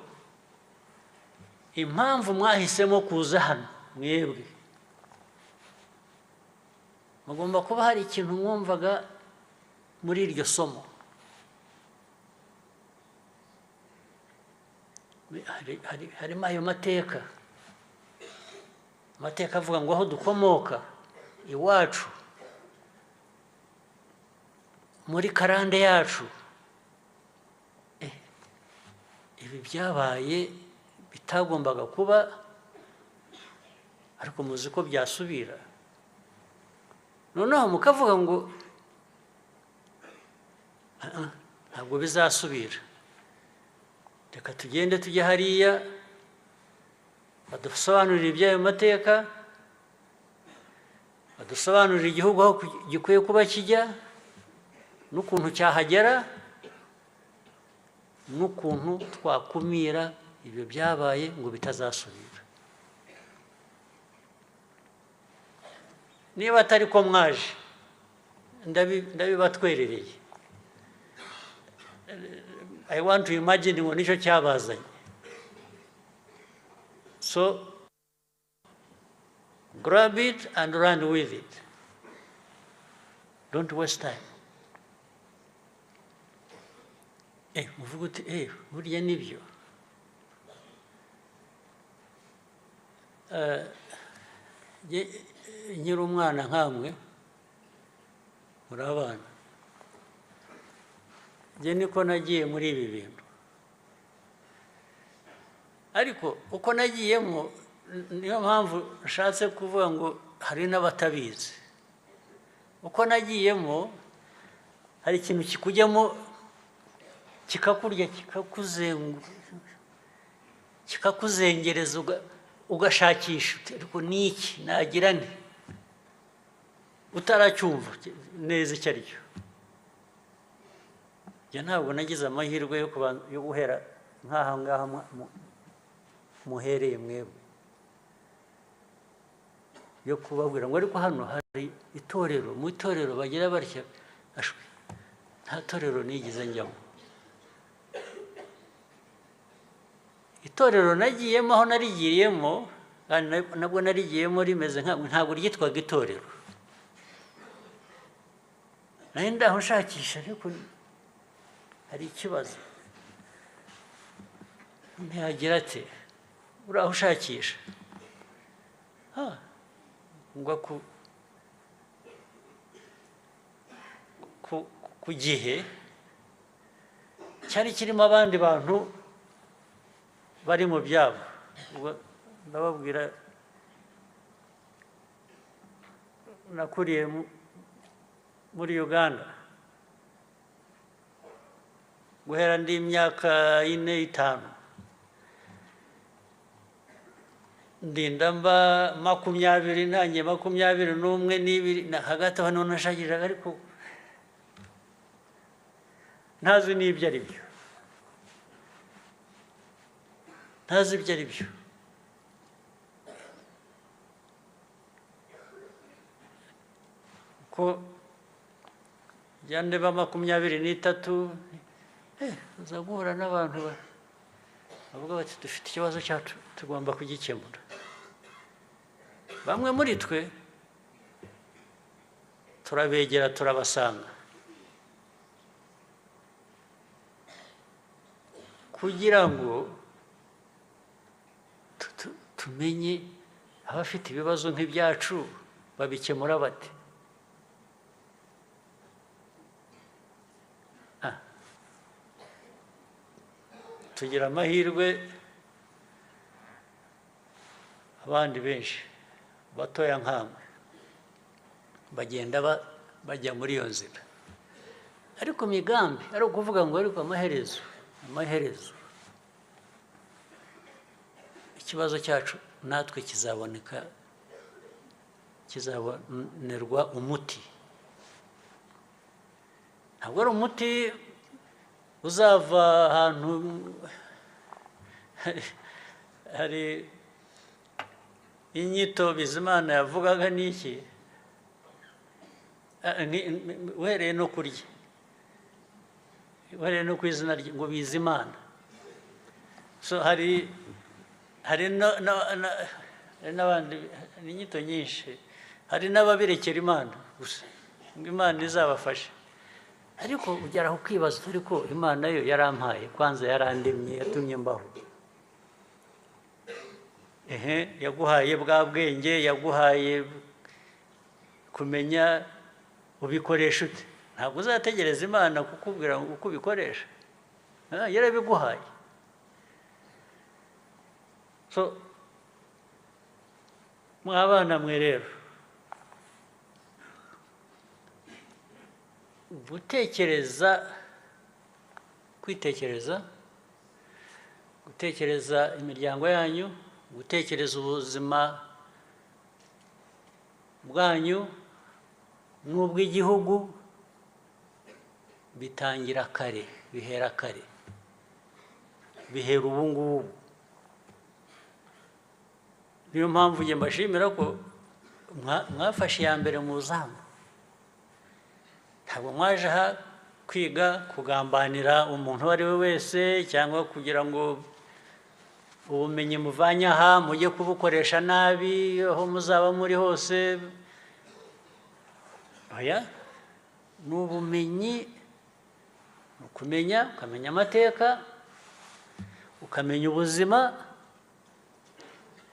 impamvu mwahisemo kuza hano mwebwe, mugomba kuba hari ikintu mwumvaga muri iryo somo. Harimo ayo mateka avuga ngo aho dukomoka iwacu, muri karande yacu, ibi byabaye bitagombaga kuba, ariko muzi ko byasubira. noneho mukavuga ngo ntabwo bizasubira, reka tugende tujye hariya badusobanurire iby'ayo mateka, badusobanurire igihugu aho gikwiye kuba kijya n'ukuntu cyahagera n'ukuntu twakumira ibyo byabaye ngo bitazasubira. Niba atari ko mwaje ndabibatwerereye. I want to imagine ngo nicyo cyabazanye. So grab it and run with it. Don't waste time. Muvuga uti burya nibyo. Nkiri umwana nkamwe muri abana, njye niko nagiye muri ibi bintu, ariko uko nagiyemo niyo mpamvu nshatse kuvuga ngo hari n'abatabizi. Uko nagiyemo hari ikintu kikujyamo kikakurya kikakuzengereza ugashakisha ariko niki nagira nti utaracyumva neza icyo ari cyo. Njye ntabwo nagize amahirwe yo guhera nk'aha ngaha muhereye mwebwe, yo kubabwira ngo ariko hano hari itorero, mu itorero bagira batya. Nta torero nigize njyamo. Itorero nagiyemo aho narigiyemo, nabwo narigiyemo rimeze ntabwo ryitwaga itorero. Nari ndaho nshakisha ariko hari ikibazo. Ntiyagira ati uraho ushakisha ngwa ku gihe cyari kirimo abandi bantu bari mu byabo. Ndababwira nakuriye muri Uganda guhera ndi imyaka 4-5, ndinda mba 20 nanjye 21 n'ibiri hagati aho none nashakiraga ariko ntazi n'ibyo ari byo, ntazi ibyo ari byo. Ko jyande ba 23 uza guhura n'abantu bavuga bati dufite ikibazo cyacu tugomba kugikemura. Bamwe muri twe turabegera turabasanga kugira ngo tumenye abafite ibibazo nk'ibyacu babikemura bate. Tugira amahirwe abandi benshi batoya nkamwe bagenda bajya muri iyo nzira, ariko migambi ari ukuvuga ngo ariko amaherezo ikibazo cyacu natwe kizabonerwa umuti. Ntabwo ari umuti uzava ahantu hari inyito Bizimana yavugaga n'iki uhereye no kurya, uhereye no ku izina ngo Bizimana. So hari n'abandi inyito nyinshi, hari n'ababirekera Imana gusa ngo Imana izabafashe, ariko ugeraho ukibaza ariko Imana yo yarampaye kwanza, yarandemye, yatumye mbaho. Yaguhaye bwa bwenge, yaguhaye kumenya ubikoresha ute. Ntabwo uzategereza Imana kukubwira uko ubikoresha, yarabiguhaye. So mwabana mwe rero gutekereza imiryango yanyu, gutekereza ubuzima bwanyu n'ubw'igihugu bitangira kare, bihera kare, bihera ubu ngubu. Niyo mpamvu njye mbashimira ko mwafashe iya mbere mu zamu. Ntabwo mwaje aha kwiga kugambanira umuntu uwo ari we wese cyangwa kugira ngo ubumenyi muvanye aha mujye kubukoresha nabi aho muzaba muri hose. Oya, ni ubumenyi, ukamenya amateka, ukamenya ubuzima,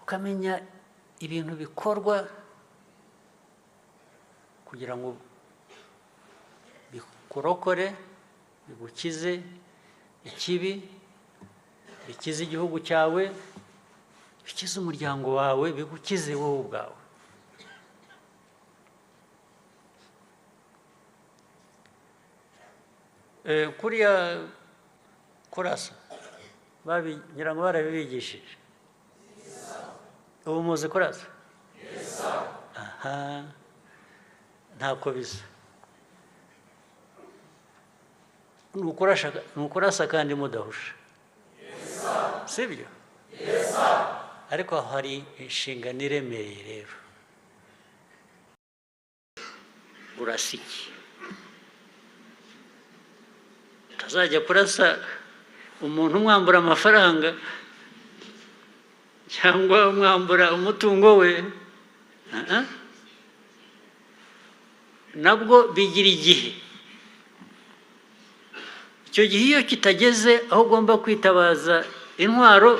ukamenya ibintu bikorwa kugira ngo bikurokore, bigukize ikibi, bikize igihugu cyawe, bikize umuryango wawe, bigukize wowe ubwawe. Kuriya kurasa ngira ngo barabibigishije. Ubu muzi kurasa? Aha, ntako bisa. Ni ukurasa kandi mudahusha, sibyo? Ariko hari inshingano iremereye rero. Urasa iki? Utazajya kurasa umuntu umwambura amafaranga cyangwa umwambura umutungo we. Nabwo bigira igihe. Icyo gihe iyo kitageze aho ugomba kwitabaza intwaro,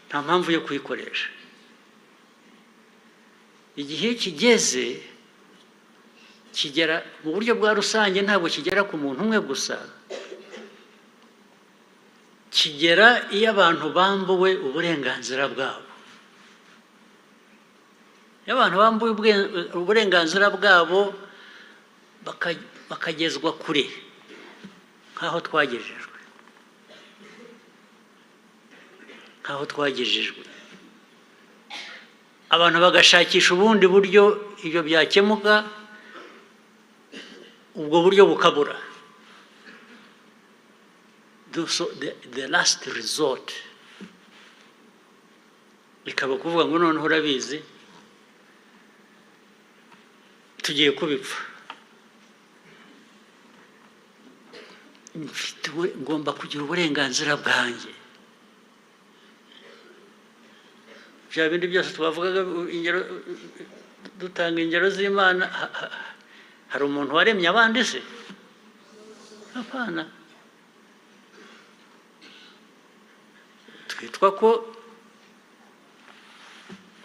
nta mpamvu yo kuyikoresha. Igihe kigeze kigera mu buryo bwa rusange, ntabwo kigera ku muntu umwe gusa, kigera iyo abantu bambuwe uburenganzira bwabo. Iyo abantu bambuwe uburenganzira bwabo bakagezwa kure nk'aho twagejejwe, abantu bagashakisha ubundi buryo ibyo byakemuka, ubwo buryo bukabura. The last resort bikaba kuvuga ngo noneho urabizi tugiye kubipfa, ngomba kugira uburenganzira bwanjye. Bya bindi byose twavugaga, dutanga ingero z'Imana. Hari umuntu waremye abandi se? Apana. Twitwa ko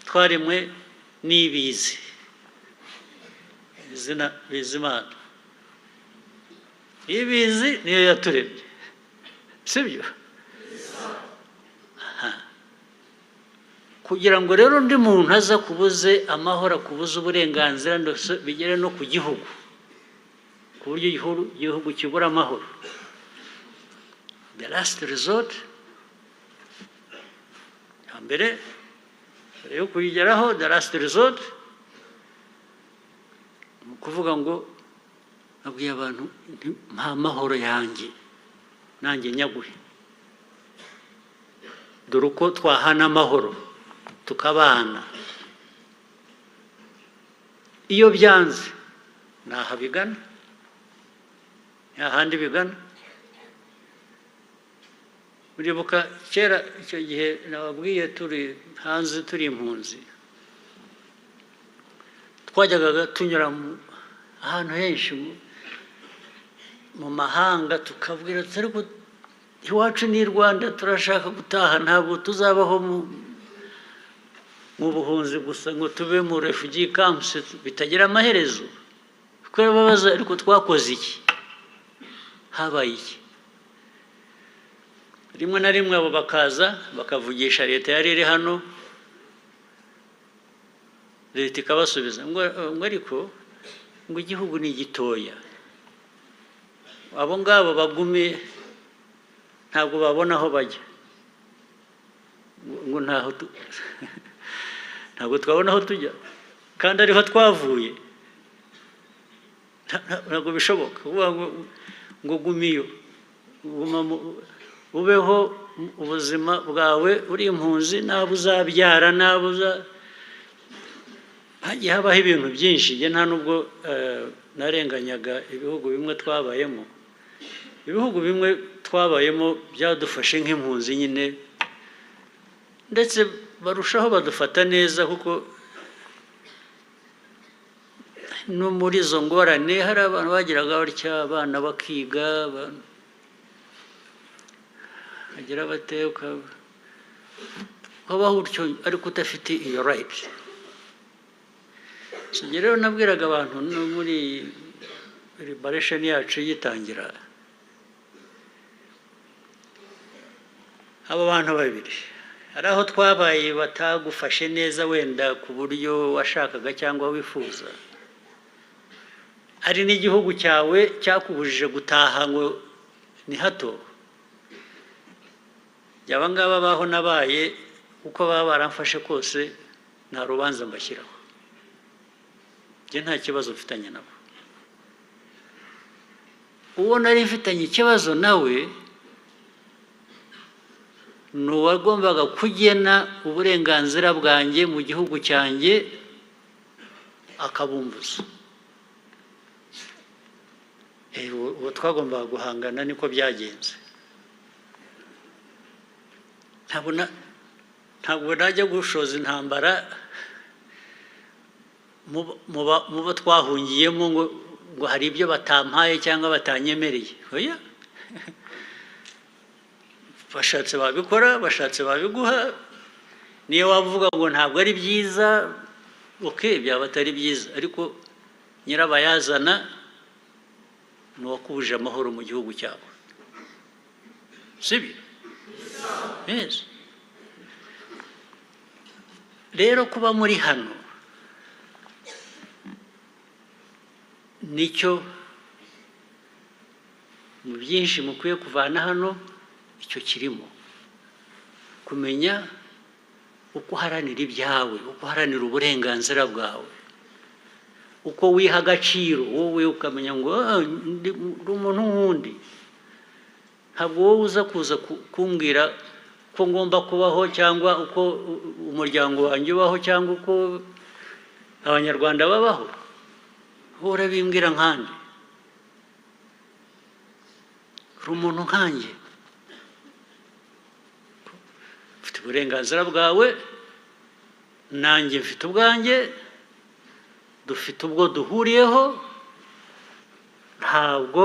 twaremwe n'ibizi, izina bizimana. Ibizi niyo yaturemye, sibyo? Kugira ngo rero undi muntu aza kubuze amahoro, akubuze uburenganzira, bigere no ku gihugu, ku buryo igihugu kibura amahoro. The last resort, mbere yo kuyigeraho, the last resort, ni ukuvuga ngo nabwiye abantu nta mahoro yanjye, nanjye nyaguhe. Dore uko twahana amahoro tukabana. Iyo byanze ntaho bigana, nta handi bigana. Muribuka kera icyo gihe nababwiye turi hanze, turi impunzi, twajyaga tunyura ahantu henshi mu mahanga, tukabwira ariko iwacu ni Rwanda, turashaka gutaha, ntabwo tuzabaho mu buhunzi gusa ngo tube mu refugee camps bitagira amaherezo. Babaza ariko twakoze iki? Habaye iki? Rimwe na rimwe abo bakaza bakavugisha leta yari iri hano, leta ikabasubiza ngo ariko ngo igihugu ni gitoya, abo ngabo bagume ntabwo babona aho bajya, ngo ntabwo twabona aho tujya kandi ariho twavuye, ntabwo bishoboka ngo gumiyo ubeho ubuzima bwawe uri impunzi, nabo uzabyara, nabo hagiye habaho ibintu byinshi. Nta nubwo narenganyaga ibihugu bimwe twabayemo, ibihugu bimwe twabayemo byadufashe nk'impunzi nyine, ndetse barushaho badufata neza, kuko no muri izo ngorane hari abantu bagiraga batya, abana bakiga, bagira bateka, ukabaho utyo ariko udafite iyo right. Rero nabwiraga abantu no muri liberation yacu yitangira, abo bantu babiri hari aho twabaye batagufashe neza wenda ku buryo washakaga cyangwa wifuza, hari n'igihugu cyawe cyakubujije gutaha ngo ni hato, byaba ngaba baho nabaye uko baba baramfashe kose nta rubanza mbashyiraho, njye nta kibazo mfitanye nabo. Uwo nari mfitanye ikibazo nawe ni uwagombaga kugena uburenganzira bwanjye mu gihugu cyanjye akabumbuza. Uwo twagombaga guhangana niko byagenze. Ntabwo najya gushoza intambara mu bo twahungiyemo ngo hari ibyo batampaye cyangwa batanyemereye. Oya, bashatse babikora, bashatse babiguha, niyo wavuga ngo ntabwo ari byiza, okay, byaba atari byiza, ariko nyirabayazana ni uwakubuje amahoro mu gihugu cyawe, sibyo? Yes. Rero kuba muri hano nicyo mu byinshi mukwiye kuvana hano, icyo kirimo kumenya uko uharanira ibyawe, uko uharanira uburenganzira bwawe, uko wiha agaciro wowe, ukamenya ngo ndi umuntu nk'undi. Ntabwo wowe uza kuza kumbwira ko ngomba kubaho cyangwa uko umuryango wanjye ubaho cyangwa uko abanyarwanda babaho, wowe urabimbwira nkande, uri umuntu nkanjye, ufite uburenganzira bwawe, nanjye mfite ubwanjye, dufite ubwo duhuriyeho. Ntabwo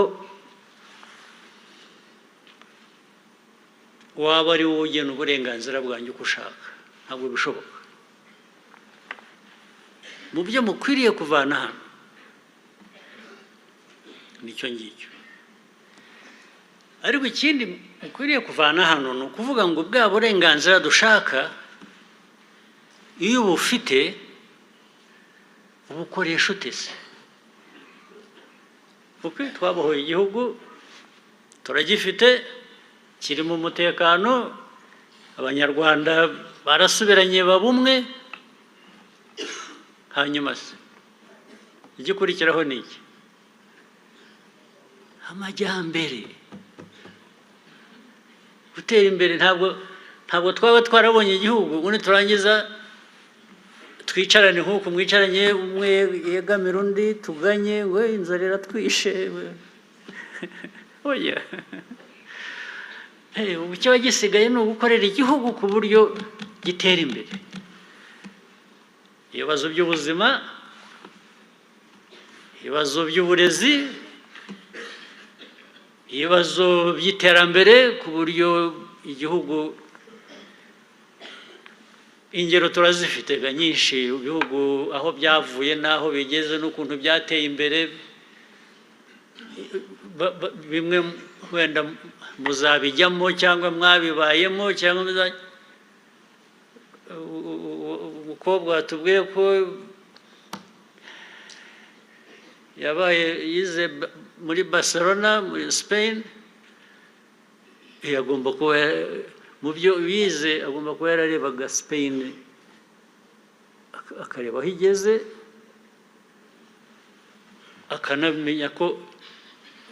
waba ari wowe ugena uburenganzira bwanjye uko ushaka, ntabwo bishoboka. Mu byo mukwiriye kuvana hano nicyo ngicyo. Ariko ikindi mukwiriye kuvana hano ni ukuvuga ngo bwa burenganzira dushaka iyo ubufite ubukoresha ute se? Kuko twabohoye igihugu, turagifite, kirimo umutekano, abanyarwanda barasubiranye babumwe, hanyuma se igikurikiraho ni iki? Amajyambere, gutera imbere. Ntabwo twaba twarabonye igihugu ubundi turangiza twicarane nk'uko mwicaranye, umwe yegamira undi, tuganye, we inzara iratwishe. Oya, ubu kiba gisigaye ni ugukorera igihugu ku buryo gitera imbere. Ibibazo by'ubuzima, ibibazo by'uburezi, ibibazo by'iterambere, ku buryo igihugu, ingero turazifite nyinshi, ibihugu aho byavuye n'aho bigeze n'ukuntu byateye imbere. Bimwe wenda muzabijyamo cyangwa mwabibayemo, cyangwa umukobwa watubwiye ko yize muri Barcelona muri Spain, agomba kuba mu byo yize agomba kuba yararebaga Spain akareba aho igeze, akanamenya ko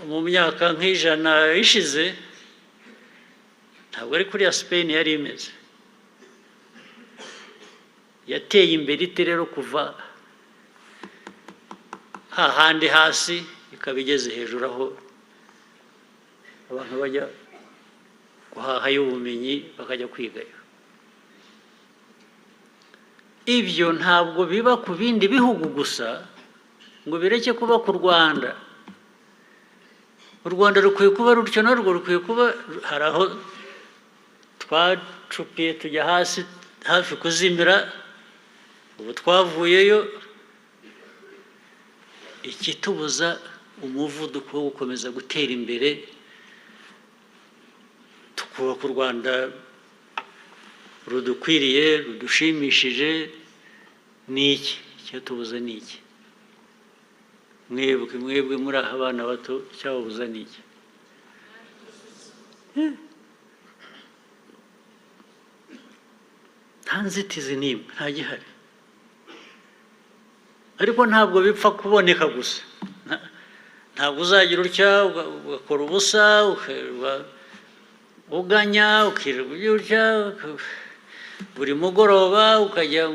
mu myaka nk'ijana ishize ntabwo ari kuriya Spain yari imeze, yateye imbere ite rero kuva hahandi hasi ikaba igeze hejuru aho abantu bajya guhahayo ubumenyi bakajya kwigayo. Ibyo ntabwo biba ku bindi bihugu gusa ngo bireke kuba ku Rwanda. U Rwanda rukwiye kuba rutyo, narwo rukwiye kuba, hari aho twacupiye tujya hasi hafi kuzimira, ubu twavuyeyo. Ikitubuza umuvuduko wo gukomeza gutera imbere, tukubaka u Rwanda rudukwiriye rudushimishije, ni iki? Icyatubuza ni iki? Mwebwe muri aha abana bato, icyababuza ni iki? Nta nzitizi n'imwe, nta gihari. Ariko ntabwo bipfa kuboneka gusa. Ntabwo uzagira utya ugakora ubusa, uganya, ukirirwa utya, buri mugoroba ukajya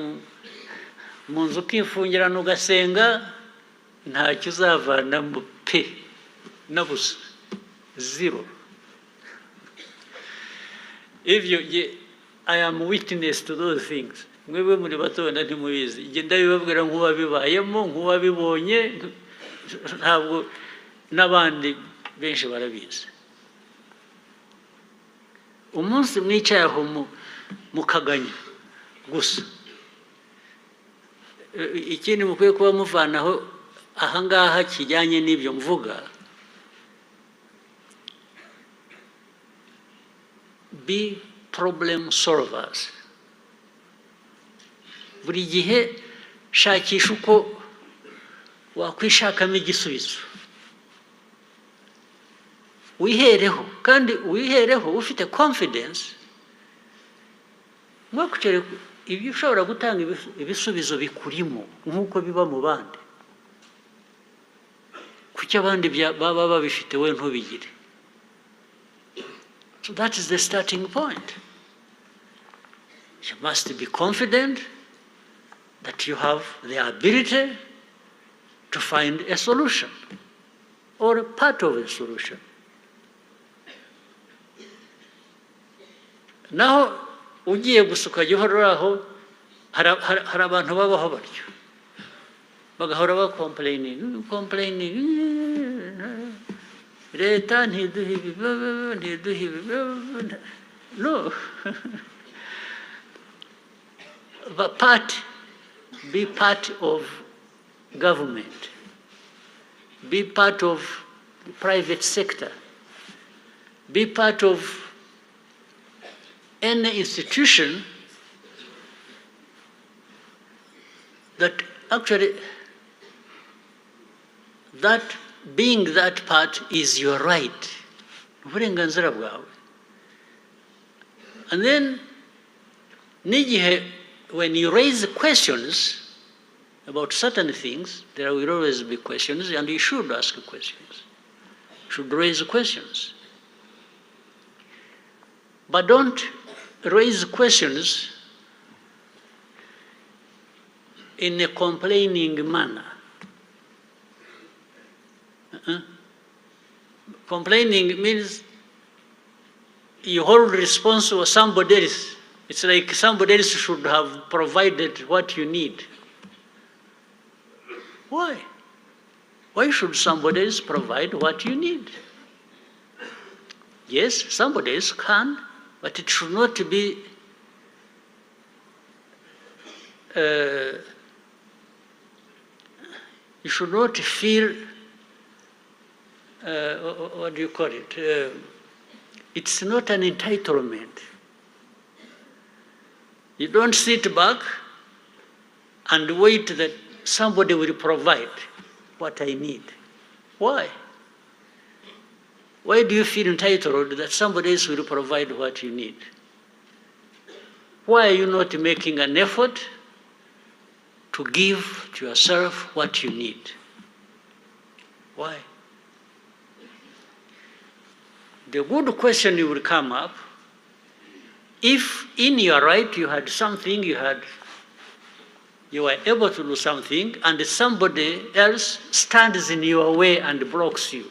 mu nzu ukifungirana ugasenga, ntacyo uzavanamo pe na busa, zero. Ibyo I am witness to those things. Mwebwe muri bato wenda ntimubizi, igenda bibabwira nk'uwabibayemo, nk'uwabibonye, ntabwo n'abandi benshi barabizi. Umunsi mwicaye aho mukaganya gusa, ikindi mukwiye kuba muvanaho ahangaha kijyanye n'ibyo mvuga, be problem solvers. Buri gihe shakisha uko wakwishakamo igisubizo, wihereho, kandi wihereho ufite confidence, mwakucere ibyo ushobora gutanga ibisubizo bikurimo nk'uko biba mu bandi. Kuki abandi baba babifite we ntubigire? So that is the starting point. You must be confident that you have the ability to find a solution or a part of a solution. Naho ugiye gusa ukajya uhora aho, hari abantu babaho batyo, bagahora complaining, leta ntiduhe ibi. No. Be part of government, be part of the private sector, be part of any institution that actually, that being that part is your right. Uburenganzira bwawe. And then, n'igihe when you raise questions about certain things, there will always be questions, and you should ask questions. You should raise questions. But don't raise questions in a complaining manner. Complaining means you hold response to somebody else. It's like somebody else should have provided what you need. Why? Why should somebody else provide what you need? Yes, somebody else can, but it should not be you should not feel what do you call it? It's not an entitlement. You don't sit back and wait that somebody will provide. what I need. Why? Why do you feel entitled that somebody else will provide what you need? Why are you not making an effort to give to yourself what you need? Why? The good question will come up if in your right you had something, you were able to do something, and somebody else stands in your way and blocks you.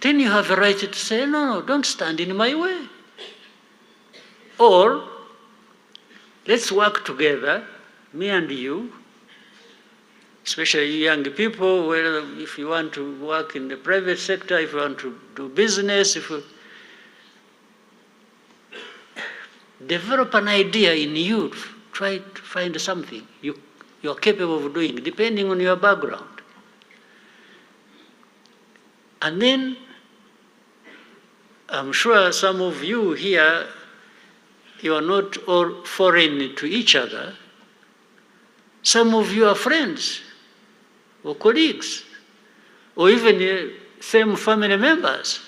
Then you have a right to say, no, don't stand in my way. Or, let's work together, me and you, especially young people, where if you want to work in the private sector, if you want to do business, if you develop an idea in you, try to find something you're capable of doing, depending on your background. And then, I'm sure some of you here, you are not all foreign to each other. Some of you are friends or colleagues, or even same family members.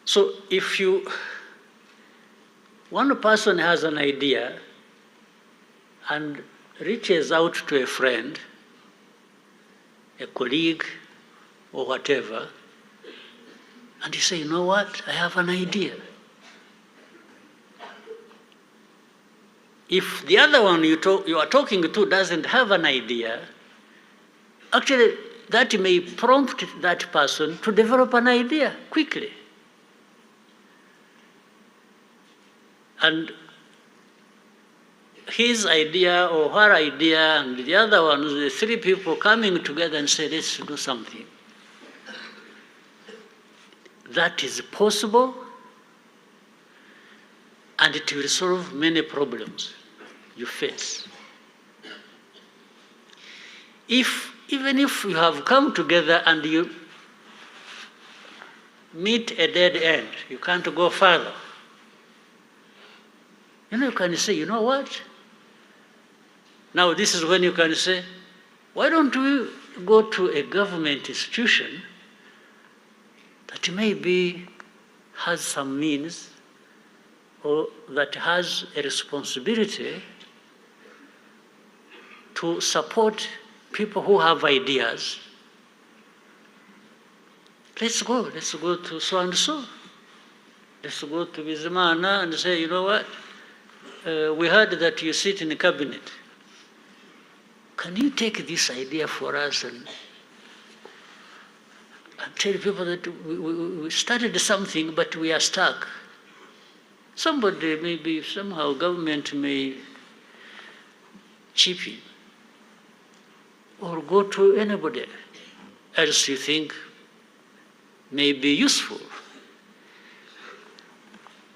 So if one person has an idea and reaches out to a friend, a colleague, or whatever, and you say, you know what, I have an idea. If the other one you are talking to doesn't have an idea, actually that may prompt that person to develop an idea quickly. And his idea or her idea and the other one, the three people coming together and say, let's do something. That is possible, and it will solve many problems you face. Even if you have come together and you meet a dead end, you can't go further. You can say, you know what? Now this is when you can say, why don't we go to a government institution that maybe has some means or that has a responsibility to support people who have ideas. Let's go to so and so. Let's go to Bizimana and say, you know what? We heard that you sit in the cabinet. Can you take this idea for us and tell people that we started something, but we are stuck? Somebody, maybe somehow government may chip in, or go to anybody else you think may be useful.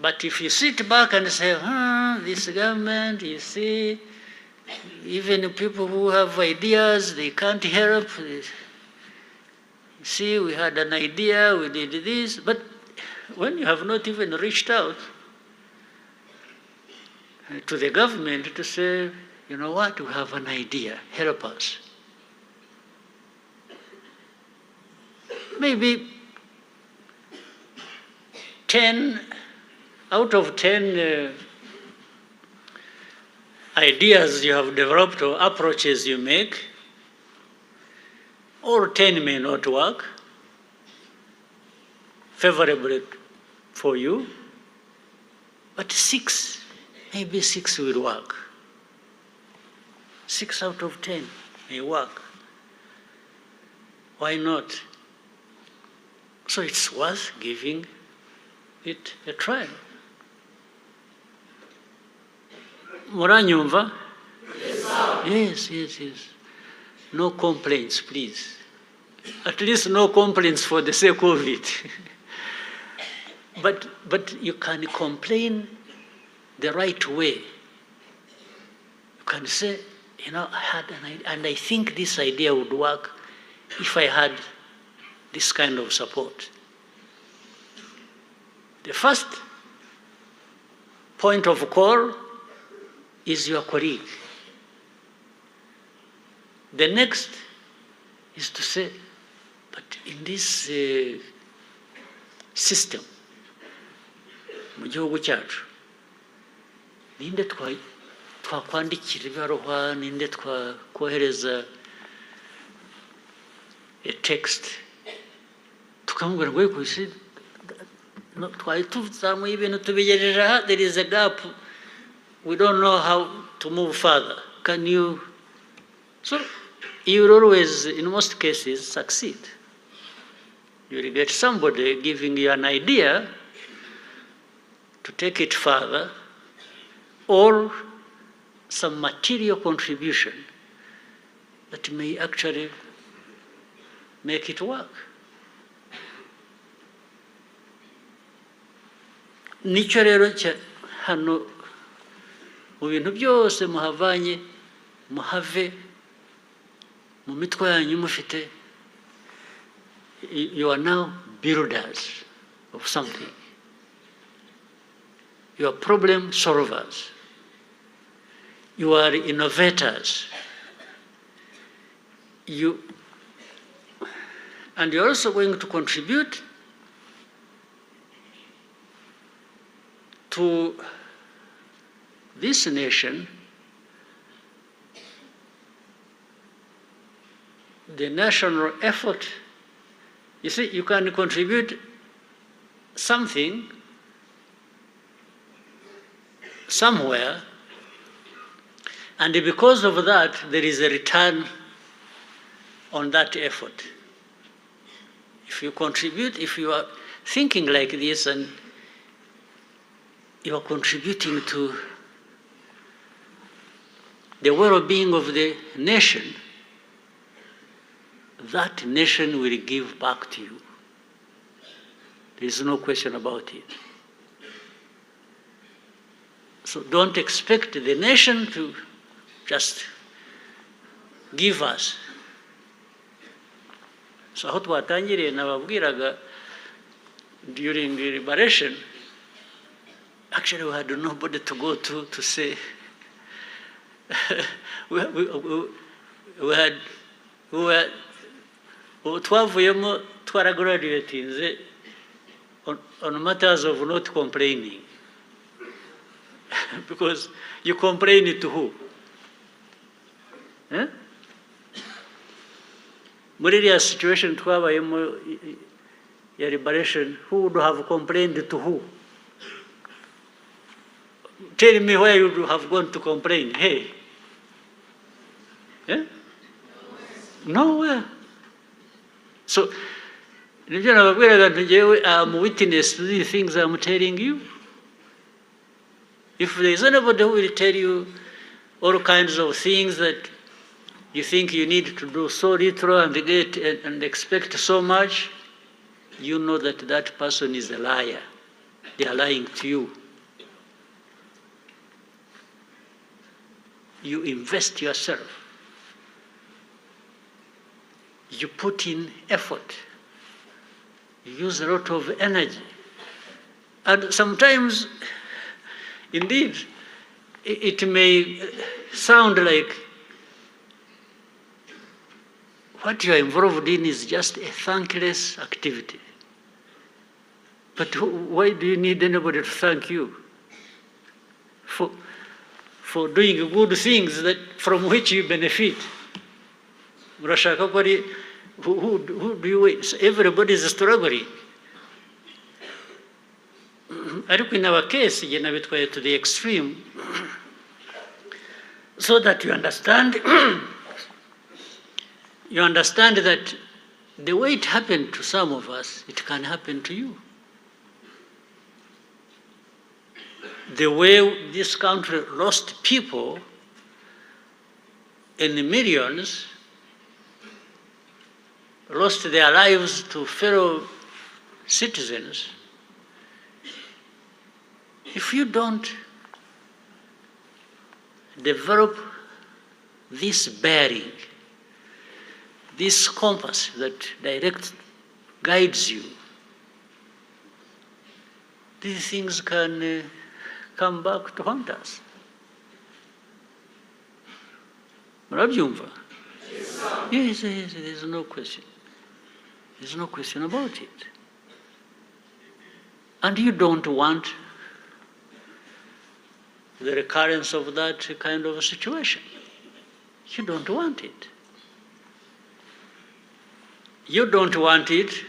But if you sit back and say, this government, you see, even people who have ideas, they can't help. You see, we had an idea, we did this, but when you have not even reached out to the government to say, you know what, we have an idea, help us. Maybe 10 out of 10 ideas you have developed or approaches you make, or 10 may not work favorably for you, but 6, maybe 6 will work. 6 out of 10 may work. Why not? So it's worth giving it a try. Muranyumva? Yes. No complaints, please. At least no complaints for the sake of it. But you can complain the right way. You can say, I had an idea, and I think this idea would work if I had this kind of support. The first point of call is your colleague. The next is to say, but in this system, mu gihugu cyacu, ninde twakwandikira ibaruwa, ninde twakohereza a text, tukamubwira ngo ku isi twari tuzamuye ibintu tubigejeje aha, there is a gap, we don't know how to move further. Can you? So you will always, in most cases, succeed. You will get somebody giving you an idea to take it further, or some material contribution that may actually make it work. Nicyo rero hano mu bintu byose muhavanye, muhave mu mitwe yanyu mufite, you are now builders of something. You are problem solvers. You are innovators. And you're also going to contribute to this nation, the national effort. You see, you can contribute something somewhere, and because of that, there is a return on that effort. If you contribute, if you are thinking like this and you are contributing to the well-being of the nation, that nation will give back to you. There is no question about it. So don't expect the nation to just give us. So aho twatangiriye nababwiraga during the liberation, actually we had nobody to go to say, we were twavuyemo twaragraduatinze on matters of not complaining. Because you complain to who? Muri iriya situation twabayemo ya liberation, who would have complained to who? Tell me where you would have gone to complain. Hey? Yeah? Nowhere. So, I'm witness to these things I'm telling you. If there is anybody who will tell you all kinds of things that you think you need to do so little and get and expect so much, you know that that person is a liar. They are lying to you. You invest yourself. You put in effort. You use a lot of energy. And sometimes, indeed, it may sound like what you are involved in is just a thankless activity. But why do you need anybody to thank you for doing good things that from which you benefit? Who do you wait? Everybody is struggling. Ariko in our case, to the extreme, so that you understand, you understand that the way it happened to some of us, it can happen to you. The way this country lost people in the millions, lost their lives to fellow citizens, if you don't develop this bearing, this compass that guides you, these things can come back to haunt us. Murabyumva? Yes, yes, there's no question. There's no question about it. And you don't want the recurrence of that kind of a situation. You don't want it. You don't want it,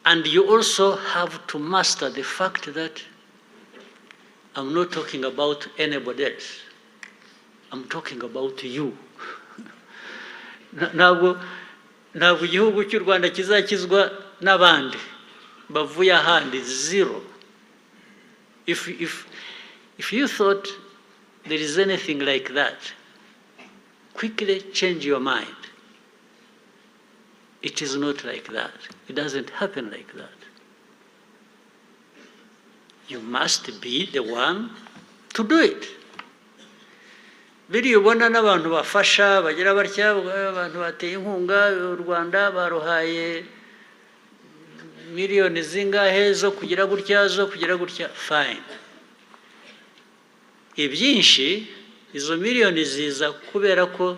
and you also have to master the fact that I'm not talking about anybody else. I'm talking about you. Ntabwo igihugu cy'u Rwanda kizakizwa n'abandi bavuye ahandi, zero. If you thought there is anything like that, quickly change your mind. It is not like that. It doesn't happen like that. You must be the one to do it. Biriya ubona n'abantu bafasha bagira batya, abantu bateye inkunga u Rwanda baruhaye miliyoni zingahe zo kugira gutya, fine. Ibyinshi izo miliyoni ziza kubera ko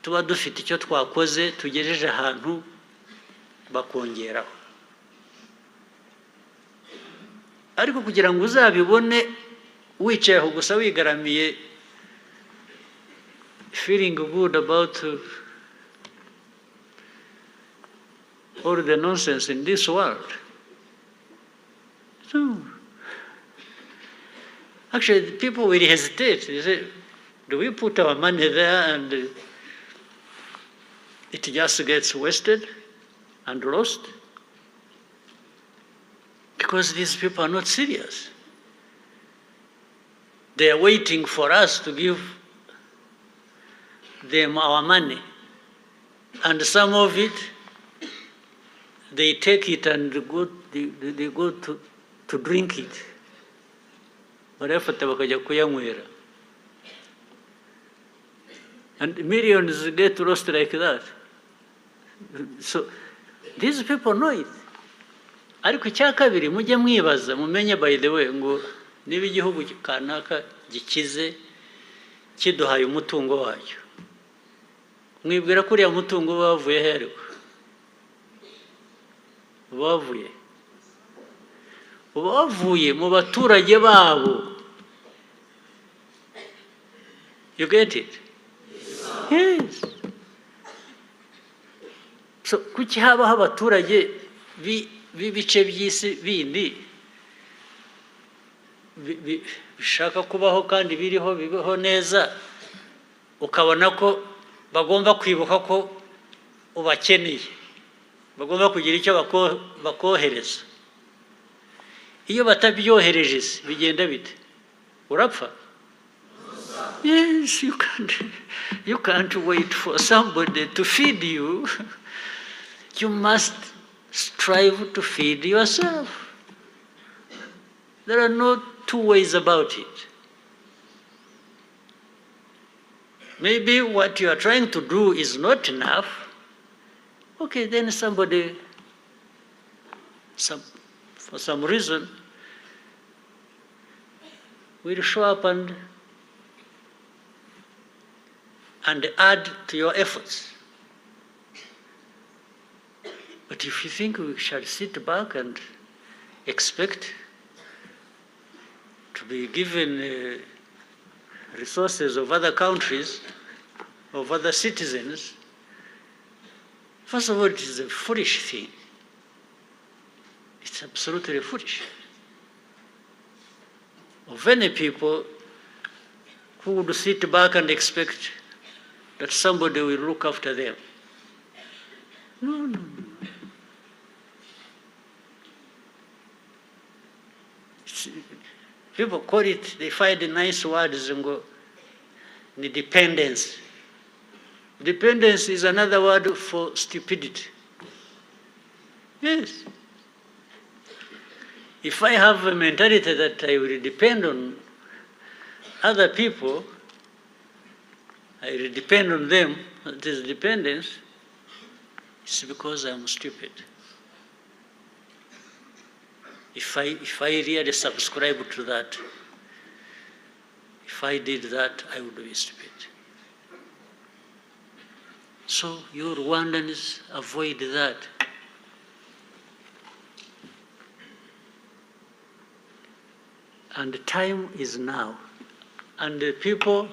tuba dufite icyo twakoze tugejeje ahantu bakongeraho. Ariko kugira ngo uzabibone wicaye aho gusa wigaramiye, feeling good about all the nonsense in this world. So, actually, people will hesitate. They say, do we put our money there and it just gets wasted and lost? Because these people are not serious. They are waiting for us to give them our money. And some of it, they take it and they go to drink it. Barafata bakajya kuyanywera. And millions get lost like that. So these people know it. Ariko icya kabiri mujye mwibaza mumenye, by the way, ngo niba igihugu kanaka gikize kiduhaye umutungo wacyo, mwibwira ko uriya mutungo bavuye he? Ariko bavuye mu baturage babo. You get it? Yes. So kuki habaho abaturage b'ibice by'isi bindi bishaka kubaho kandi biriho bibeho neza, ukabona ko bagomba kwibuka ko ubakeneye, bagomba kugira icyo bakohereza. Iyo batabyohereje bigenda bite? Urapfa? Yes, you can't wait for somebody to feed you. You must strive to feed yourself. There are no two ways about it. Maybe what you are trying to do is not enough. Okay, then somebody, for some reason, will show up and add to your efforts. But if you think we shall sit back and expect to be given resources of other countries, of other citizens, first of all, it is a foolish thing. It's absolutely foolish. Of any people who would sit back and expect that somebody will look after them. No. People call it, they find nice words and go, dependence. Dependence is another word for stupidity. Yes. If I have a mentality that I will depend on other people, I will depend on them, that is dependence, it's because I'm stupid. If I really subscribe to that, if I did that, I would be stupid. So you Rwandans avoid that. And the time is now. And the people,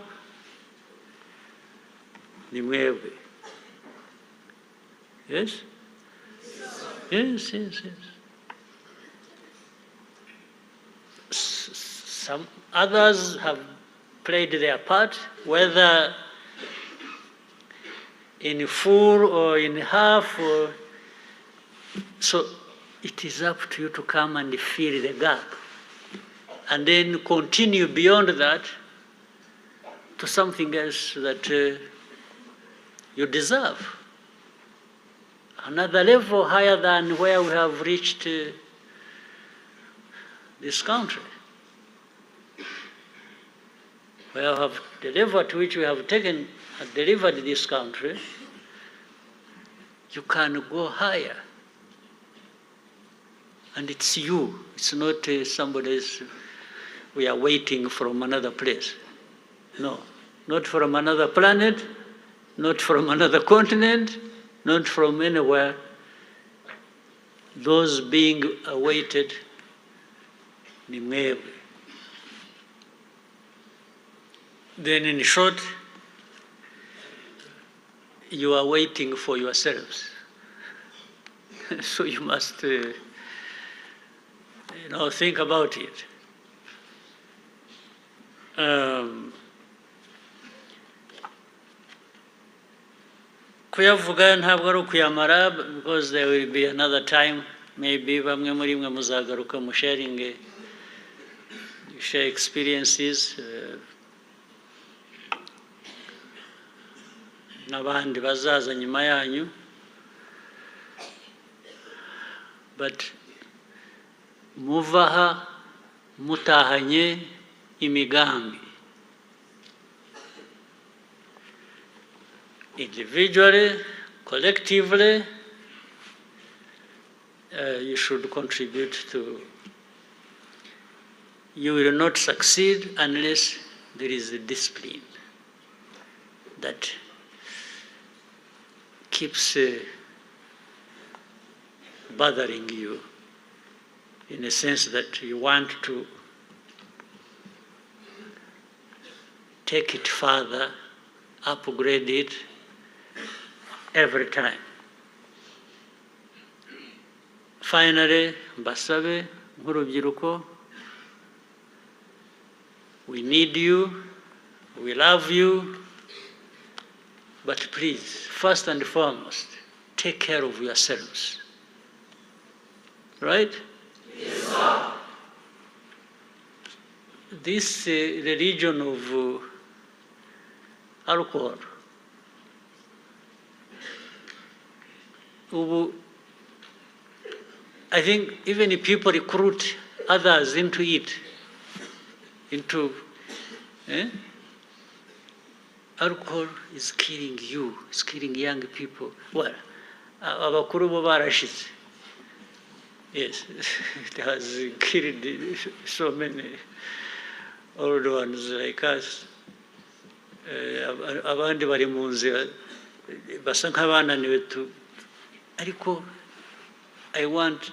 ni mwebwe. Yes? Yes, yes, yes. Some others have played their part, whether in full or in half, or so it is up to you to come and fill the gap, and then continue beyond that to something else that you deserve. Another level higher than where we have reached this country. We have the level to which we have delivered this country, you can go higher. And it's you, it's not somebody else we are waiting from another place. No, not from another planet, not from another continent, not from anywhere. Those being awaited, ni mwewe. Then in short, you are waiting for yourselves. So you must, think about it. Kuyavuga ntabwo ari ukuyamara, because there will be another time, maybe bamwe muri mwe muzagaruka mu share experiences, n'abandi bazaza nyuma yanyu, but muvaha mutahanye imigambi, individually, collectively. You should contribute to. You will not succeed unless there is a discipline that keeps bothering you, in a sense that you want to take it further, upgrade it every time. Finally, mbasabe nk'urubyiruko, we need you, we love you, but please, first and foremost, take care of yourselves. Right? Yes, sir. This religion of alcohol, I think even if people recruit others into it, alcohol is killing you, it's killing young people. Well, abakuru bo barashitse. Yes, it has killed so many old ones like us. Abandi bari mu nzira basa nk'abananiwe ariko I want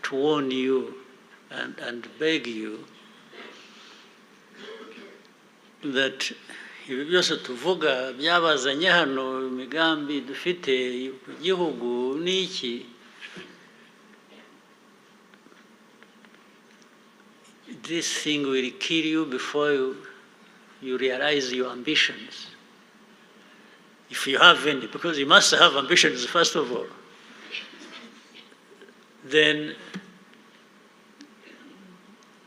to warn you and beg you that ibi byose tuvuga byabazanye hano, imigambi dufite igihugu n'iki, this thing will kill you before you realize your ambitions. If you have any, because you must have ambitions first of all, then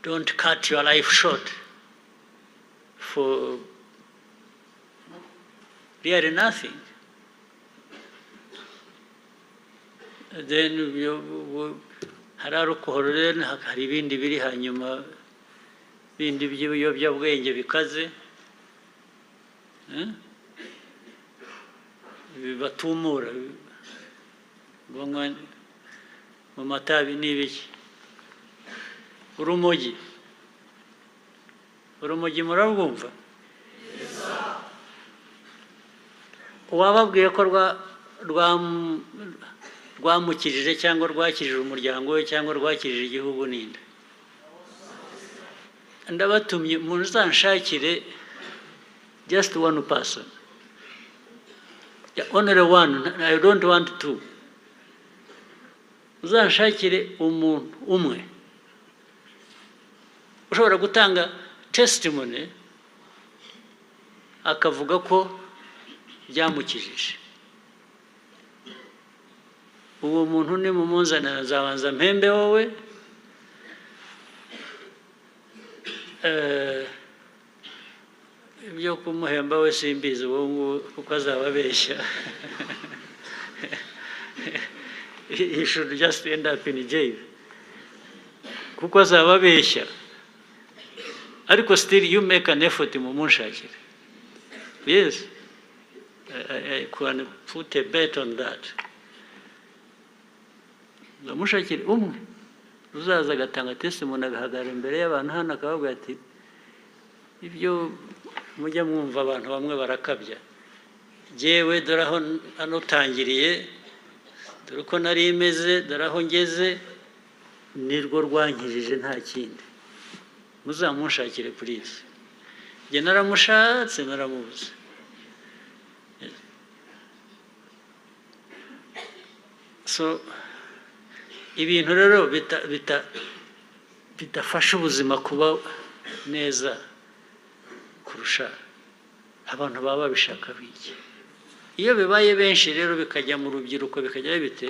don't cut your life short for really nothing. Then hari alcohol, then hari ibindi biri hanyuma, bindi by'ibiyobyabwenge bikaze, bibatumura, banywa mu matabi n'ibiki. Urumogi murabwumva? wababwiye ko rwamukirije cyangwa rwakirije umuryango we cyangwa rwakirije igihugu ninde? Ndabatumye muzanshakire just one person, only one, I don't want two. Uzanshakire umuntu umwe ushobora gutanga testimony akavuga ko byamukijije. Uwo muntu ni mumunzanira, azabanza mpembe wowe ibyo kumuhemba we simbizi wowe kuko azababeshya. He should just end up in jail kuko azababeshya. Ariko still you make an effort mumunshakire. Yes, I can put a bet on that. Mushakire umwe uzaza agatanga testimony agahagarara imbere y'abantu hano akavuga ati ibyo mujya mwumva abantu bamwe barakabya, jewe dore aho anotangiriye, dore uko nari imeze, dore aho ngeze, nirwo rwankijije nta kindi. Muzamunshakire please. Jye naramushatse naramubuze. So ibintu rero bidafasha ubuzima kuba neza kurusha abantu baba babishaka biki. Iyo bibaye benshi rero bikajya mu rubyiruko bikajya bite,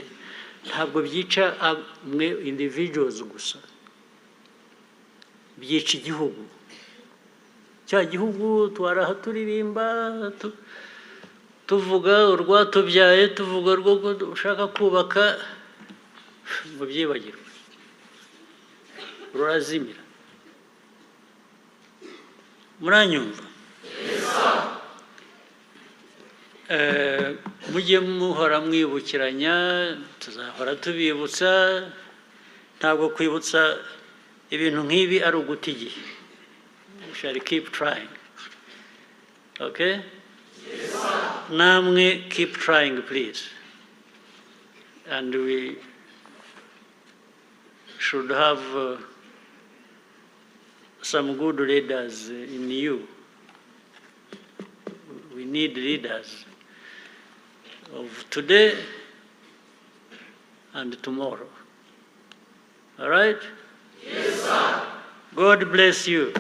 ntabwo byica mwe individuals gusa, byica igihugu. Cya gihugu twaraha turirimba tuvuga urwatubyaye, tuvuga rwo ushaka kubaka, ngo byibagirwe, rurazimira. Muranyumva? Mujye muhora mwibukiranya, tuzahora tubibutsa. Ntabwo kwibutsa ibintu nk'ibi ari uguta igihe. We shall keep trying. Okay? Namwe keep trying please. And we should have some good leaders in you. We need leaders of today and tomorrow. All right? Yes, sir. God bless you.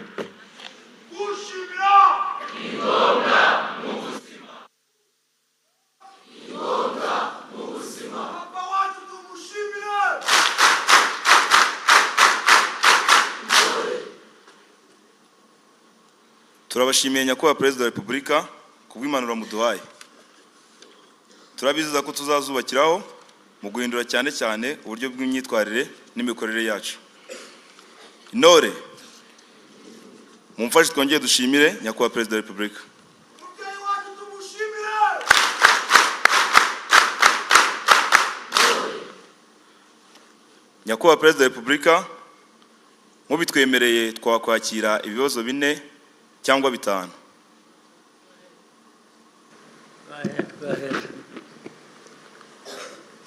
Turabashimiye nyakubahwa Perezida wa Repubulika kubw'impanuro muduhaye. Turabizeza ko tuzazubakiraho mu guhindura cyane cyane uburyo bw'imyitwarire n'imikorere yacu. Intore, mumfashe twongeye dushimire nyakubahwa Perezida wa Repubulika. Nyakubahwa Perezida wa Repubulika, mubitwemereye twakwakira ibibazo 4 cyangwa 5.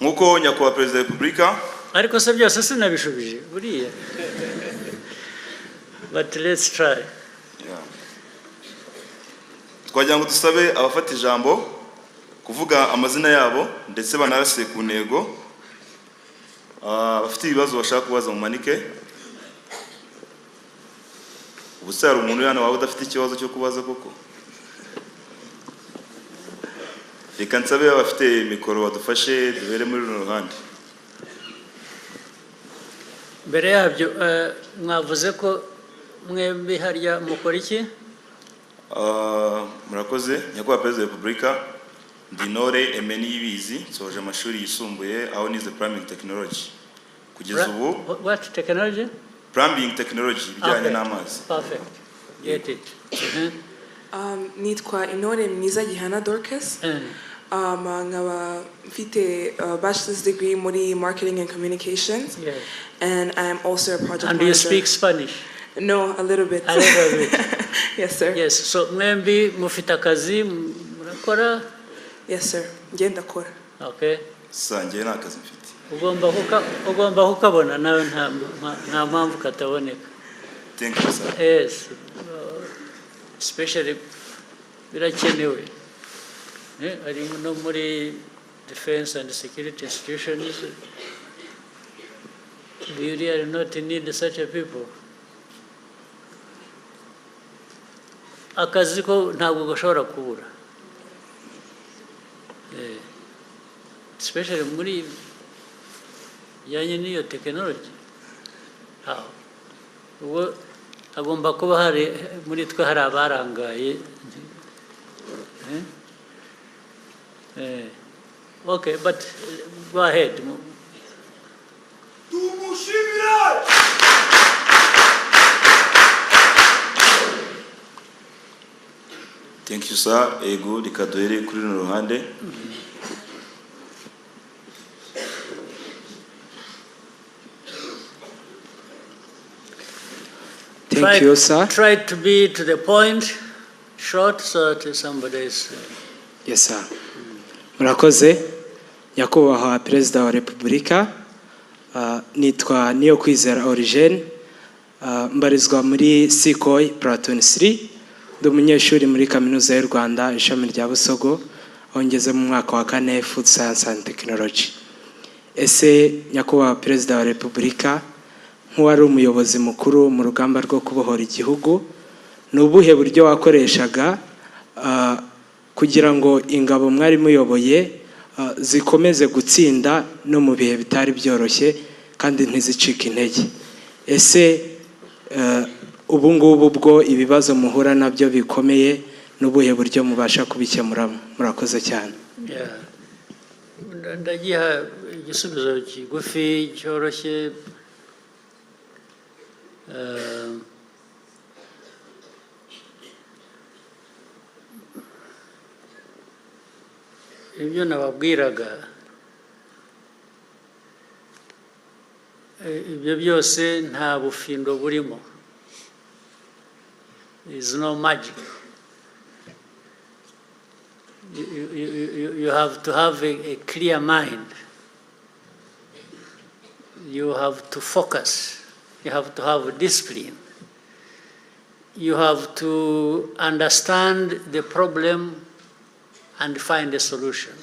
Nkuko nyakubahwa Perezida wa Repubulika, ariko se byose sinabishubije buriya. But let's try. Twagira ngo dusabe abafata ijambo kuvuga amazina yabo ndetse banarase ku ntego. Bafite ibibazo bashaka kubaza mu manike. Ubuse hari umuntu yana wawe udafite ikibazo cyo kubaza koko? Reka nsabe abafite mikoro badufashe duhere muri runo ruhande. Mbere yabyo mwavuze ko mwembi harya mukora iki? Murakoze nyakubahwa Perezida wa Repubulika, ndi Intore Emeni Yibizi, nsoje amashuri yisumbuye aho nize plumbing technology. Kugeza ubu What technology? Plumbing technology bijyanye n'amazi. Perfect. Get it. Nitwa Intore Mwiza Gihana Dorcas. Nkaba mfite bachelor's degree muri marketing and communications. Yes. And I am also a project And manager. you speak Spanish? No, a little bit. A little bit. Yes, sir. Yes. So mwembi mufite akazi murakora? Yes, sir. Ngenda kora. Okay. sangiye nta kazi mfite. Ugomba kukabona nawe nta mpamvu kataboneka. Thank you, sir. Yes. Especially birakenewe. Ari no muri defense and security institutions. Do you really not need such a people? Akazi ko ntabwo gashobora kubura. Especially muri yanye niyo technology. Ubwo agomba kuba hari muri twe hari abarangaye. Okay, but go ahead. Thank you, sir. Ego rikaduhere kuri runo ruhande. Thank you, sir. Try to be to the point, short, so that somebody is... Yes, sir. Murakoze, nyakubahwa Perezida wa Repubulika, nitwa Niyokwizera Origene, mbarizwa muri Sikoi Platoon 3, ndi umunyeshuri muri Kaminuza y'u Rwanda ishami rya Busogo, aho ngeze mu mwaka wa 4 Food Science and Technology. Ese nyakubahwa Perezida wa Repubulika, nk'uwari umuyobozi mukuru mu rugamba rwo kubohora igihugu, nubuhe buryo wakoreshaga kugira ngo ingabo mwari muyoboye zikomeze gutsinda no mu bihe bitari byoroshye kandi ntizicike intege? Ese ubu ngubu bwo ibibazo muhura nabyo bikomeye nubuhe buryo mubasha kubikemuramo? Murakoze cyane. Ndagiha igisubizo kigufi cyoroshye. Ibyo nababwiraga ibyo byose nta bufindo burimo. There is no magic. You have to have a clear mind. You have to focus. You have to have discipline. You have to understand the problem and find a solution.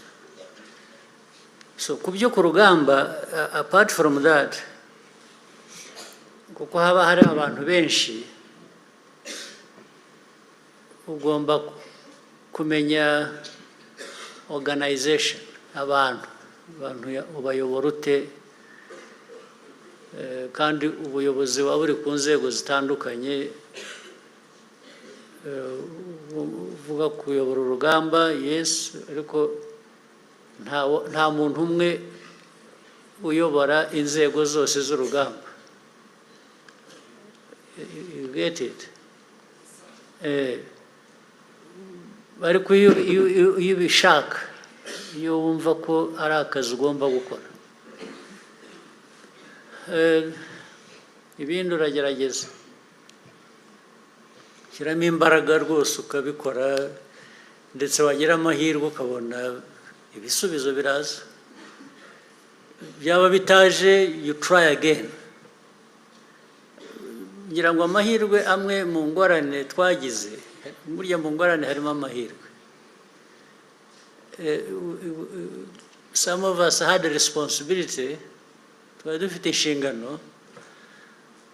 So kubyo ku rugamba, apart from that, kuko haba hari abantu benshi, ugomba kumenya organization, abantu ubayobora ute, kandi ubuyobozi buba buri ku nzego zitandukanye. Uvuga kuyobora urugamba, yes, ariko nta muntu umwe uyobora inzego zose z'urugamba. You get it? Ariko iyo ubishaka, iyo wumva ko ari akazi ugomba gukora, ibindi uragerageza shyiramo imbaraga rwose ukabikora, ndetse wagira amahirwe ukabona ibisubizo biraza. Byaba bitaje, you try again. Ngira ngo amahirwe amwe mu ngorane twagize, burya mu ngorane harimo amahirwe. Some of us had a responsibility, twari dufite inshingano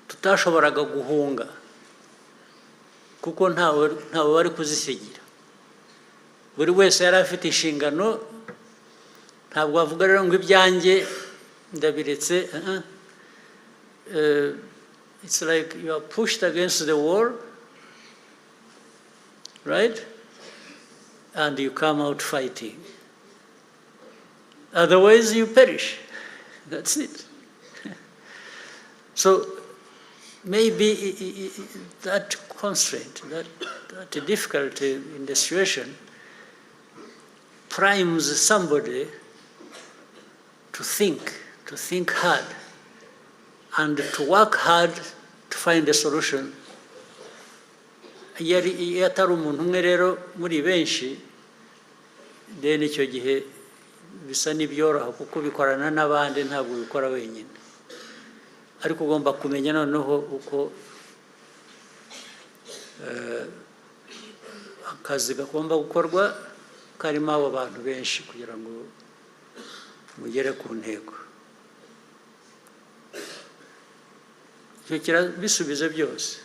tutashoboraga guhunga kuko ntawe wari kuzisigira. Buri wese yari afite inshingano, ntabwo wavuga rero ngo ibyanjye ndabiretse. It's like you are pushed against the wall, right? And you come out fighting. Otherwise you perish. That's it. So maybe that constraint, that difficulty in the situation primes somebody to think hard and to work hard to find a solution. Iyo atari umuntu umwe rero muri benshi then icyo gihe bisa n'ibyoroha kuko bikorana n'abandi ntabwo bikora wenyine, ariko ugomba kumenya noneho uko akazi gagomba gukorwa karimo abo bantu benshi kugira ngo mugere ku ntego. Icyo kirabisubiza byose.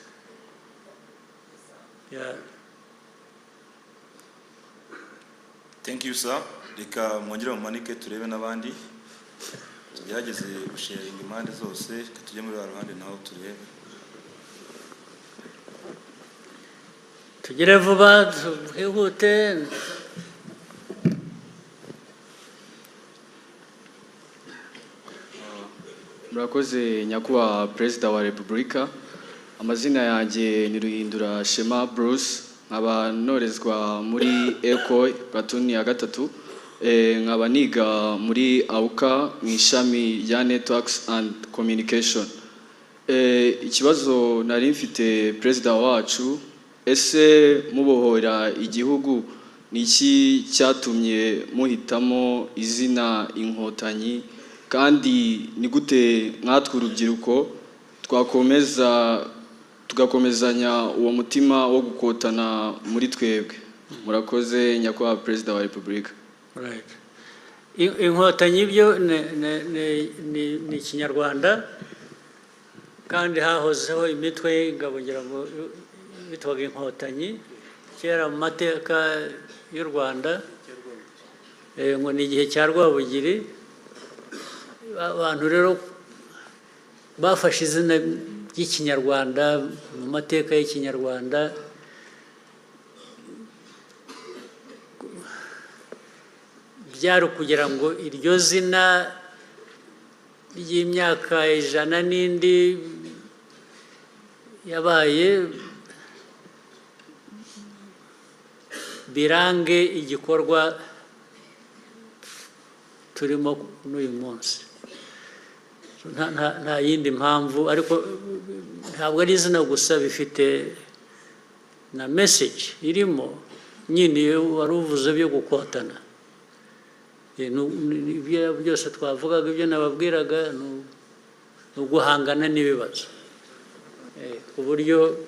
Thank you sir. Reka mwongere mumanike turebe n'abandi tugerageze gusharinga impande zose, tujye muri ruhande naho turebe. Tugire vuba twihute. Murakoze nyakubahwa Perezida wa Repubulika. Amazina yanjye ni Ruhindura Shema Bruce, nkaba norezwa muri Eco Platoon ya gatatu, nkaba niga muri AUKA mu ishami rya Networks and Communication. Ikibazo nari mfite Perezida wacu, ese mubohora igihugu niki cyatumye muhitamo izina Inkotanyi, kandi ni gute nkatwe urubyiruko tugakomezanya uwo mutima wo gukotana muri twebwe? Murakoze nyakubahwa Perezida wa Repubulika. Right. Inkotanyi byo ni Ikinyarwanda, kandi hahozeho imitwe y'ingabo ngira ngo bitwaga Inkotanyi kera mu mateka y'u Rwanda, ngo ni igihe cya Rwabugiri. Abantu rero bafashe izina ry'Ikinyarwanda mu mateka y'Ikinyarwanda, byari kugira ngo iryo zina ry'imyaka 100 n'indi yabaye birange igikorwa turimo n'uyu munsi. Nta yindi mpamvu, ariko ntabwo ari izina gusa, bifite na message irimo nyine wari uvuze byo gukotana. Ibyo byose twavugaga, ibyo nababwiraga ni uguhangana n'ibibazo, ku buryo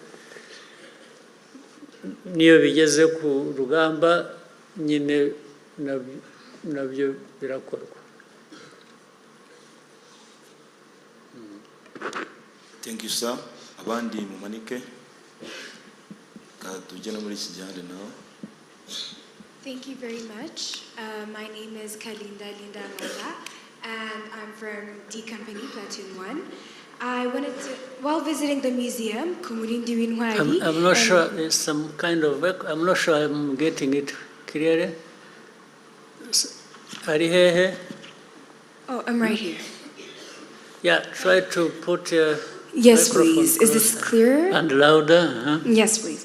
niyo bigeze ku rugamba nyine nabyo birakorwa. Thank you sir. Abandi mumanike tujye no muri iki gihande naho. Thank you very much. My name is Kalinda Linda Mala, and I'm from D Company Platoon 1. I wanted to, while visiting the museum, Kumurindi Winwari. I'm not sure, there's some kind of, I'm not sure I'm getting it clearly. Arihehe? Oh, I'm right here. Yeah, try to put Yes, please. Is this clearer? And louder. Yes, please.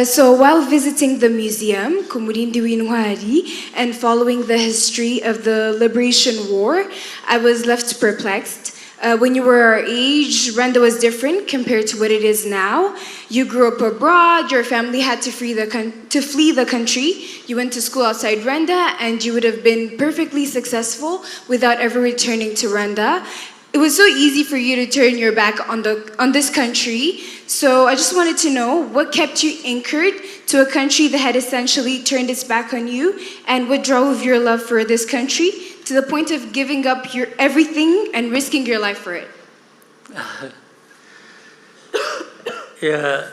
So while visiting the museum, Kumurindi Winwari, and following the history of the Liberation War, I was left perplexed. When you were our age, Rwanda was different compared to what it is now. You grew up abroad, your family had to flee the country. You went to school outside Rwanda, and you would have been perfectly successful without ever returning to Rwanda. It was so easy for you to turn your back on this country. So I just wanted to know what kept you anchored to a country that had essentially turned its back on you, and what drove your love for this country to the point of giving up your everything and risking your life for it. Yeah.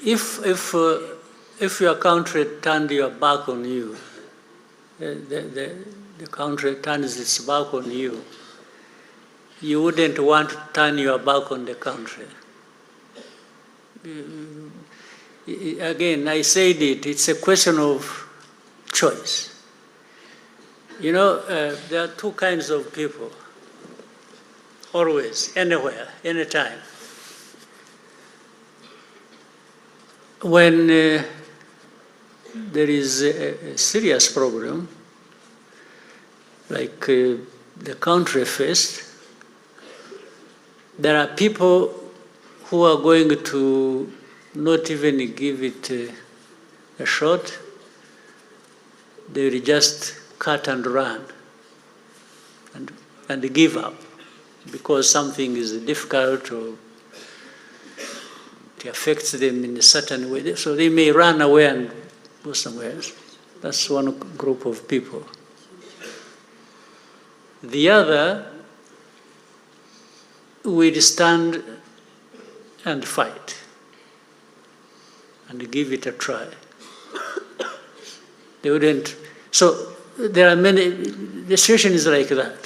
If your country turned your back on you, the country turns its back on you, you wouldn't want to turn your back on the country. Again, I said it's a question of choice. You know, there are two kinds of people, always, anywhere, anytime. When there is a serious problem, like the country faced, there are people who are going to not even give it a shot. They will just cut and run and give up because something is difficult or it affects them in a certain way. So they may run away and go somewhere else. That's one group of people. The other will stand and fight and give it a try. They wouldn't. So there are many, the situation is like that.